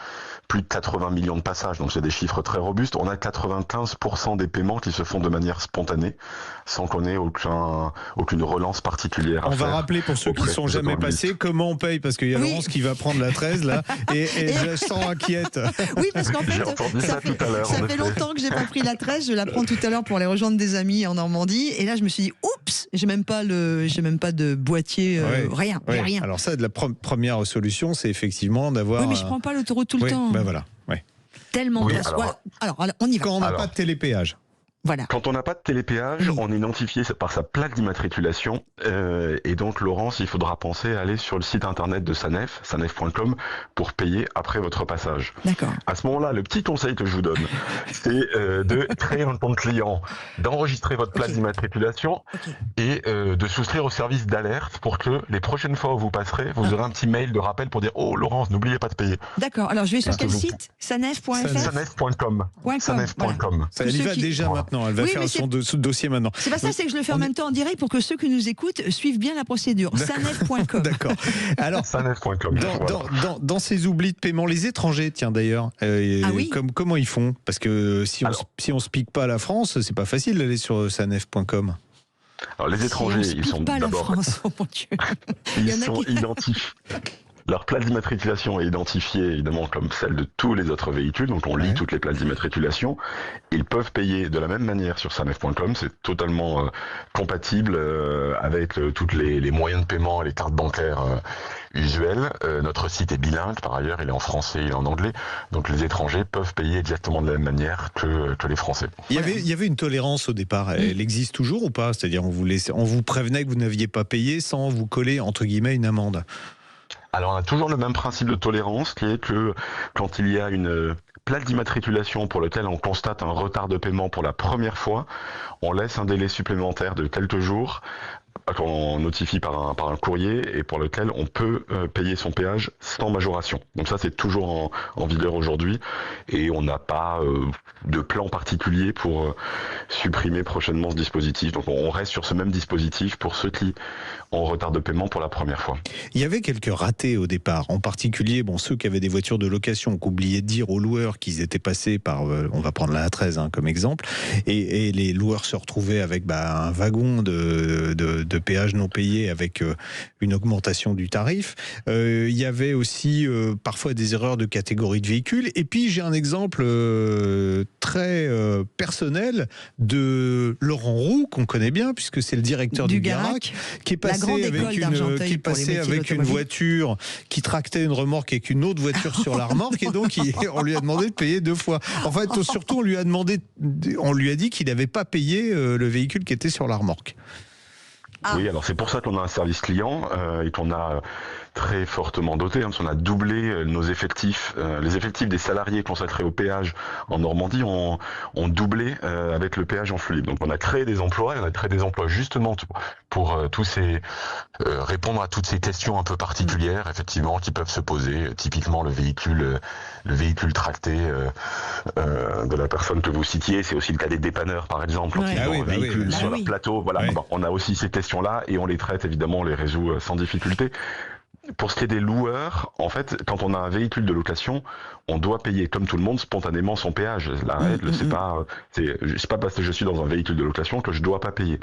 plus de 80 millions de passages, donc c'est des chiffres très robustes, on a 95% des paiements qui se font de manière spontanée, sans qu'on ait aucune relance particulière à faire. On va rappeler pour ceux qui ne sont jamais passés comment on paye, parce qu'il y a Laurence qui va prendre la 13 là, et je sens inquiète. Oui, parce qu'en fait, ça fait longtemps que j'ai pas pris la 13, je la prends tout à l'heure pour aller rejoindre des amis en Normandie, et là je me suis dit, oups, j'ai même pas de boîtier, rien. Alors ça, la première solution, c'est effectivement d'avoir... Oui, mais je prends pas l'autoroute tout le temps. Voilà. Ouais. Tellement de place. Alors, on y va. Quand on n'a pas de télépéage. Voilà. Quand on n'a pas de télépéage, on est identifié par sa plaque d'immatriculation, et donc Laurence, il faudra penser à aller sur le site internet de SANEF, sanef.com, pour payer après votre passage. D'accord. À ce moment-là, le petit conseil que je vous donne, c'est de créer un compte client, d'enregistrer votre plaque d'immatriculation et de souscrire au service d'alerte pour que les prochaines fois où vous passerez, vous aurez un petit mail de rappel pour dire « Oh Laurence, n'oubliez pas de payer ». D'accord. Alors je vais sur quel site ? sanef.fr ? Sanef.com. Sanef.com. Ça y va déjà maintenant. Elle va faire son dossier maintenant. C'est pas ça, c'est que je le fais en même temps en direct pour que ceux qui nous écoutent suivent bien la procédure. Sanef.com. D'accord. Alors, Sanef.com. Dans ces oublis de paiement, les étrangers, tiens d'ailleurs, comment ils font ? Parce que si on se pique pas à la France, c'est pas facile d'aller sur sanef.com. Alors les étrangers, ils sont d'abord... Ils sont identifiés. Leur plaque d'immatriculation est identifiée évidemment comme celle de tous les autres véhicules, donc on lit toutes les plaques d'immatriculation. Ils peuvent payer de la même manière sur sanef.com, c'est totalement compatible avec tous les moyens de paiement et les cartes bancaires usuelles. Notre site est bilingue par ailleurs, il est en français, il est en anglais, donc les étrangers peuvent payer exactement de la même manière que les Français. Il y avait une tolérance au départ, elle existe toujours ou pas ? C'est-à-dire on vous prévenait que vous n'aviez pas payé sans vous coller entre guillemets une amende ? Alors on a toujours le même principe de tolérance qui est que quand il y a une plaque d'immatriculation pour laquelle on constate un retard de paiement pour la première fois, on laisse un délai supplémentaire de quelques jours qu'on notifie par un courrier et pour lequel on peut payer son péage sans majoration. Donc ça, c'est toujours en vigueur aujourd'hui et on n'a pas de plan particulier pour supprimer prochainement ce dispositif. Donc on reste sur ce même dispositif pour ceux qui ont retard de paiement pour la première fois. Il y avait quelques ratés au départ, en particulier ceux qui avaient des voitures de location, qui oubliaient de dire aux loueurs qu'ils étaient passés par, on va prendre la A13 comme exemple, et les loueurs se retrouvaient avec un wagon de péage non payé avec une augmentation du tarif. Il y avait aussi parfois des erreurs de catégorie de véhicules. Et puis j'ai un exemple très personnel de Laurent Roux, qu'on connaît bien, puisque c'est le directeur du Garac, qui est passé avec une voiture qui tractait une remorque avec une autre voiture sur la remorque, et donc on lui a demandé de payer 2 fois. En fait, surtout, on lui a dit qu'il n'avait pas payé le véhicule qui était sur la remorque. Oui, alors c'est pour ça qu'on a un service client et qu'on a très fortement doté, parce qu'on a doublé nos effectifs. Les effectifs des salariés consacrés au péage en Normandie ont doublé avec le péage en flux. Donc on a créé des emplois, et on a créé des emplois justement pour répondre à toutes ces questions un peu particulières, effectivement, qui peuvent se poser. Typiquement le véhicule tracté de la personne que vous citiez, c'est aussi le cas des dépanneurs, par exemple, qui ont un véhicule sur leur plateau. Voilà, on a aussi ces questions-là et on les traite, évidemment, on les résout sans difficulté. Pour ce qui est des loueurs, en fait, quand on a un véhicule de location, on doit payer, comme tout le monde, spontanément son péage. La règle, c'est pas parce que je suis dans un véhicule de location que je dois pas payer.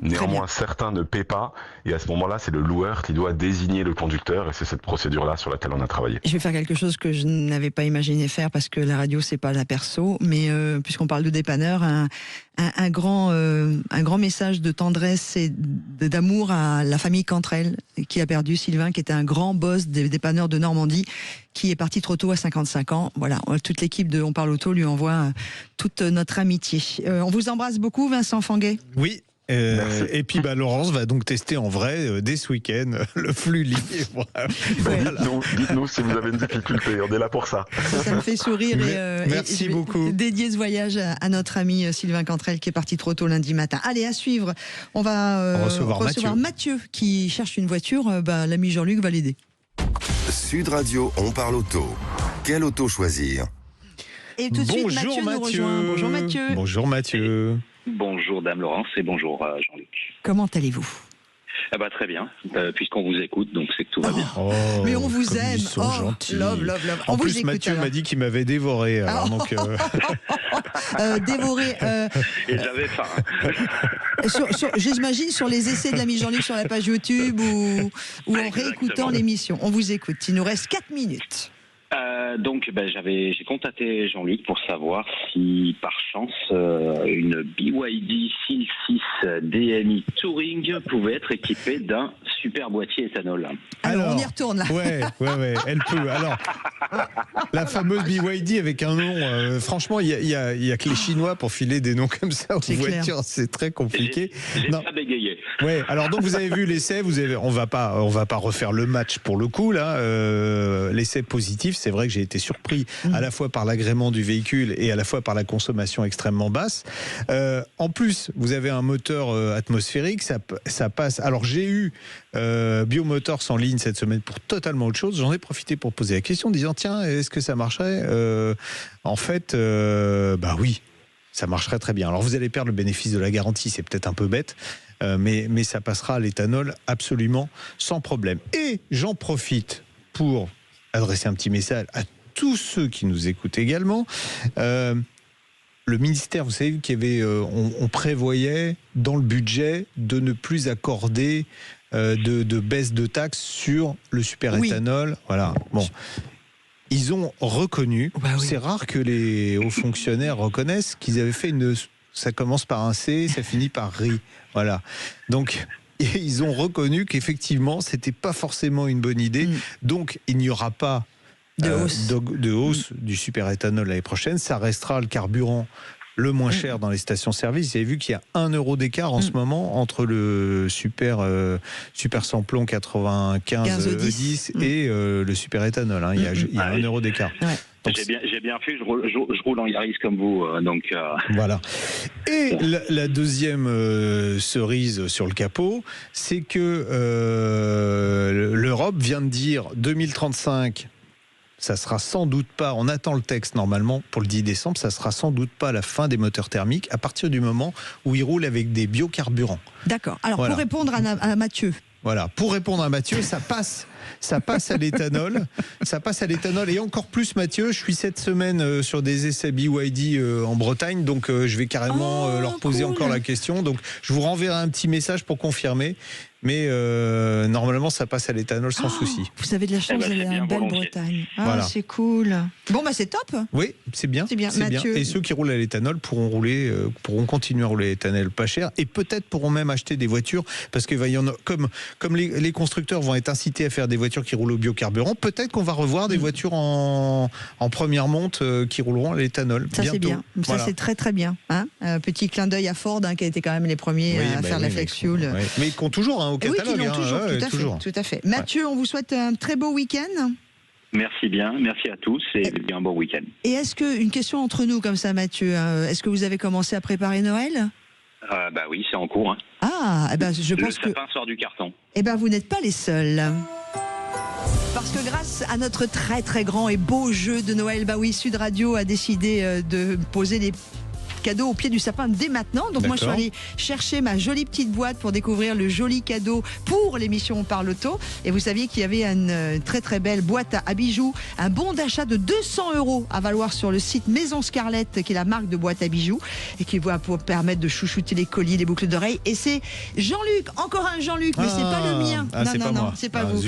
Néanmoins, certains ne paient pas, et à ce moment-là, c'est le loueur qui doit désigner le conducteur, et c'est cette procédure-là sur laquelle on a travaillé. Je vais faire quelque chose que je n'avais pas imaginé faire, parce que la radio, c'est pas la perso, mais puisqu'on parle de dépanneur, un grand message de tendresse et d'amour à la famille Cantrel, qui a perdu Sylvain, qui était un grand boss des dépanneurs de Normandie, qui est parti trop tôt à 55 ans. Voilà, toute l'équipe de On Parle Auto lui envoie toute notre amitié. On vous embrasse beaucoup, Vincent Fanguet. Oui. Et puis Laurence va donc tester en vrai dès ce week-end le flux lié. Voilà. Dites-nous si vous avez une difficulté, on est là pour ça. Ça me fait sourire. Merci beaucoup. Dédier ce voyage à notre ami Sylvain Cantrel, qui est parti trop tôt lundi matin. Allez, à suivre, on va recevoir Mathieu qui cherche une voiture. L'ami Jean-Luc va l'aider. Sud Radio, On Parle Auto. Quelle auto choisir? Et tout de suite, Mathieu nous rejoint. Bonjour Mathieu. Bonjour Mathieu. Bonjour Dame Laurence et bonjour Jean-Luc. Comment allez-vous? Très bien, puisqu'on vous écoute, donc c'est que tout va bien. Mais on vous aime. Love. En plus, Mathieu m'a dit qu'il m'avait dévoré. Alors, donc, dévoré. Et j'avais faim. J'imagine sur les essais de l'ami Jean-Luc sur la page YouTube ou en réécoutant l'émission. On vous écoute. Il nous reste 4 minutes. J'ai contacté Jean-Luc pour savoir si par chance une BYD 6 DMI Touring pouvait être équipée d'un super boîtier éthanol. Alors on y retourne là. Ouais, elle peut. Alors la fameuse BYD avec un nom, franchement, il y a que les Chinois pour filer des noms comme ça aux voitures, c'est très compliqué. J'ai pas bégayé. Ouais. Alors donc vous avez vu l'essai, on va pas refaire le match pour le coup là. L'essai positif, c'est vrai que j'ai été surpris à la fois par l'agrément du véhicule et à la fois par la consommation extrêmement basse. En plus, vous avez un moteur atmosphérique, ça passe. Alors j'ai eu Biomotors en ligne cette semaine pour totalement autre chose. J'en ai profité pour poser la question en disant tiens, est-ce que ça marcherait? En fait, oui, ça marcherait très bien. Alors vous allez perdre le bénéfice de la garantie, c'est peut-être un peu bête. Mais ça passera à l'éthanol absolument sans problème. Et j'en profite pour adresser un petit message à tous ceux qui nous écoutent également. Le ministère, vous savez, on prévoyait dans le budget de ne plus accorder de baisse de taxes sur le superéthanol. Voilà. Bon. Ils ont reconnu, c'est rare que les hauts fonctionnaires reconnaissent qu'ils avaient fait ça commence par un C, ça finit par RI. Voilà. Donc, ils ont reconnu qu'effectivement, c'était pas forcément une bonne idée. Donc, il n'y aura pas de hausse du superéthanol l'année prochaine. Ça restera le carburant le moins cher dans les stations-service. Vous avez vu qu'il y a 1 euro d'écart en ce moment entre le super samplon 95 10 et le superéthanol. Il y a 1 euro d'écart. Ouais. J'ai bien fait, je roule en Yaris comme vous, donc... Voilà. Et la deuxième cerise sur le capot, c'est que l'Europe vient de dire 2035... Ça sera sans doute pas, on attend le texte normalement pour le 10 décembre, ça sera sans doute pas la fin des moteurs thermiques à partir du moment où ils roulent avec des biocarburants. D'accord. Alors voilà. Pour répondre à Mathieu. Voilà, pour répondre à Mathieu, ça passe à l'éthanol. Ça passe à l'éthanol et encore plus, Mathieu. Je suis cette semaine sur des essais BYD en Bretagne, donc je vais carrément leur poser encore la question. Donc je vous renverrai un petit message pour confirmer. Mais normalement, ça passe à l'éthanol sans souci. Vous avez de la chance, vous avez une belle Bretagne. Ah, voilà. C'est cool. Bon, bah c'est top. Oui, c'est bien. C'est bien. Et ceux qui roulent à l'éthanol pourront continuer à rouler à l'éthanol pas cher et peut-être pourront même acheter des voitures parce qu'il va y en a, comme les constructeurs vont être incités à faire des voitures qui roulent au biocarburant, peut-être qu'on va revoir des voitures en première monte qui rouleront à l'éthanol. Ça, c'est bien. Voilà. Ça, c'est très très bien. Petit clin d'œil à Ford, qui a été quand même les premiers à faire la flex fuel. Mais ils comptent toujours au catalogue. Oui, toujours, tout à fait. Mathieu, on vous souhaite un très beau week-end. Merci bien, merci à tous et un bon week-end. Et est-ce que, une question entre nous comme ça, Mathieu, est-ce que vous avez commencé à préparer Noël ? Bah oui, c'est en cours. Hein. Ah, eh ben, je pense que... Le sapin sort du carton. Eh ben, vous n'êtes pas les seuls. Parce que grâce à notre très très grand et beau jeu de Noël, bah oui, Sud Radio a décidé de poser des cadeau au pied du sapin dès maintenant. Donc moi je suis allée chercher ma jolie petite boîte pour découvrir le joli cadeau pour l'émission On parle auto. Et vous saviez qu'il y avait une très très belle boîte à bijoux, un bon d'achat de 200 € à valoir sur le site Maison Scarlett, qui est la marque de boîte à bijoux et qui va pour permettre de chouchouter les colliers, les boucles d'oreilles. Et c'est Jean-Luc, encore un Jean-Luc, mais c'est pas le mien. Non, c'est pas vous.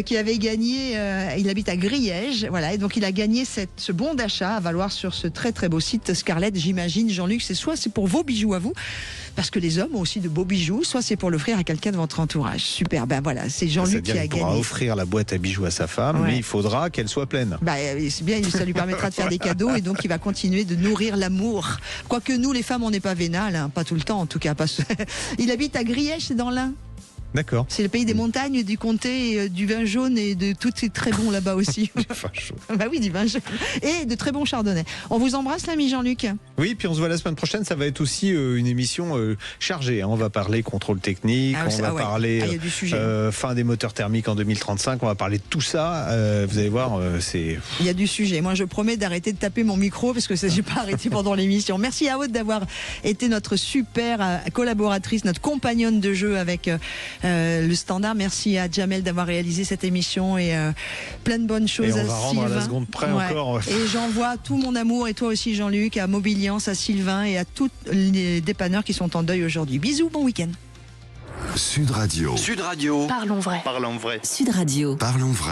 Qui avait gagné, il habite à Griège, voilà, et donc il a gagné ce bon d'achat à valoir sur ce très très beau site Scarlett, j'imagine. Jean-Luc, c'est pour vos bijoux à vous, parce que les hommes ont aussi de beaux bijoux, soit c'est pour l'offrir à quelqu'un de votre entourage. Super, ben voilà, c'est Jean-Luc qui a gagné. Il pourra offrir la boîte à bijoux à sa femme, mais il faudra qu'elle soit pleine. C'est bien, ça lui permettra de faire des cadeaux et donc il va continuer de nourrir l'amour. Quoique nous, les femmes, on n'est pas vénales, hein, pas tout le temps en tout cas. Il habite à Griège, c'est dans l'Ain. D'accord. C'est le pays des montagnes, du comté, du vin jaune et de tout c'est très bon là-bas aussi. Du vin jaune. Bah oui, du vin jaune. Et de très bons chardonnays. On vous embrasse, l'ami Jean-Luc. Oui, puis on se voit la semaine prochaine. Ça va être aussi une émission chargée. Hein. On va parler contrôle technique, on va parler fin des moteurs thermiques en 2035. On va parler de tout ça. Vous allez voir, c'est... Il y a du sujet. Moi, je promets d'arrêter de taper mon micro parce que ça, j'ai pas arrêté pendant l'émission. Merci à Aude d'avoir été notre super collaboratrice, notre compagnonne de jeu avec... le standard. Merci à Jamel d'avoir réalisé cette émission et plein de bonnes choses à Sylvain. On va rendre à la seconde près encore. Et j'envoie tout mon amour, et toi aussi Jean-Luc, à Mobiliance, à Sylvain et à tous les dépanneurs qui sont en deuil aujourd'hui. Bisous, bon week-end. Sud Radio. Parlons vrai. Parlons vrai. Sud Radio. Parlons vrai.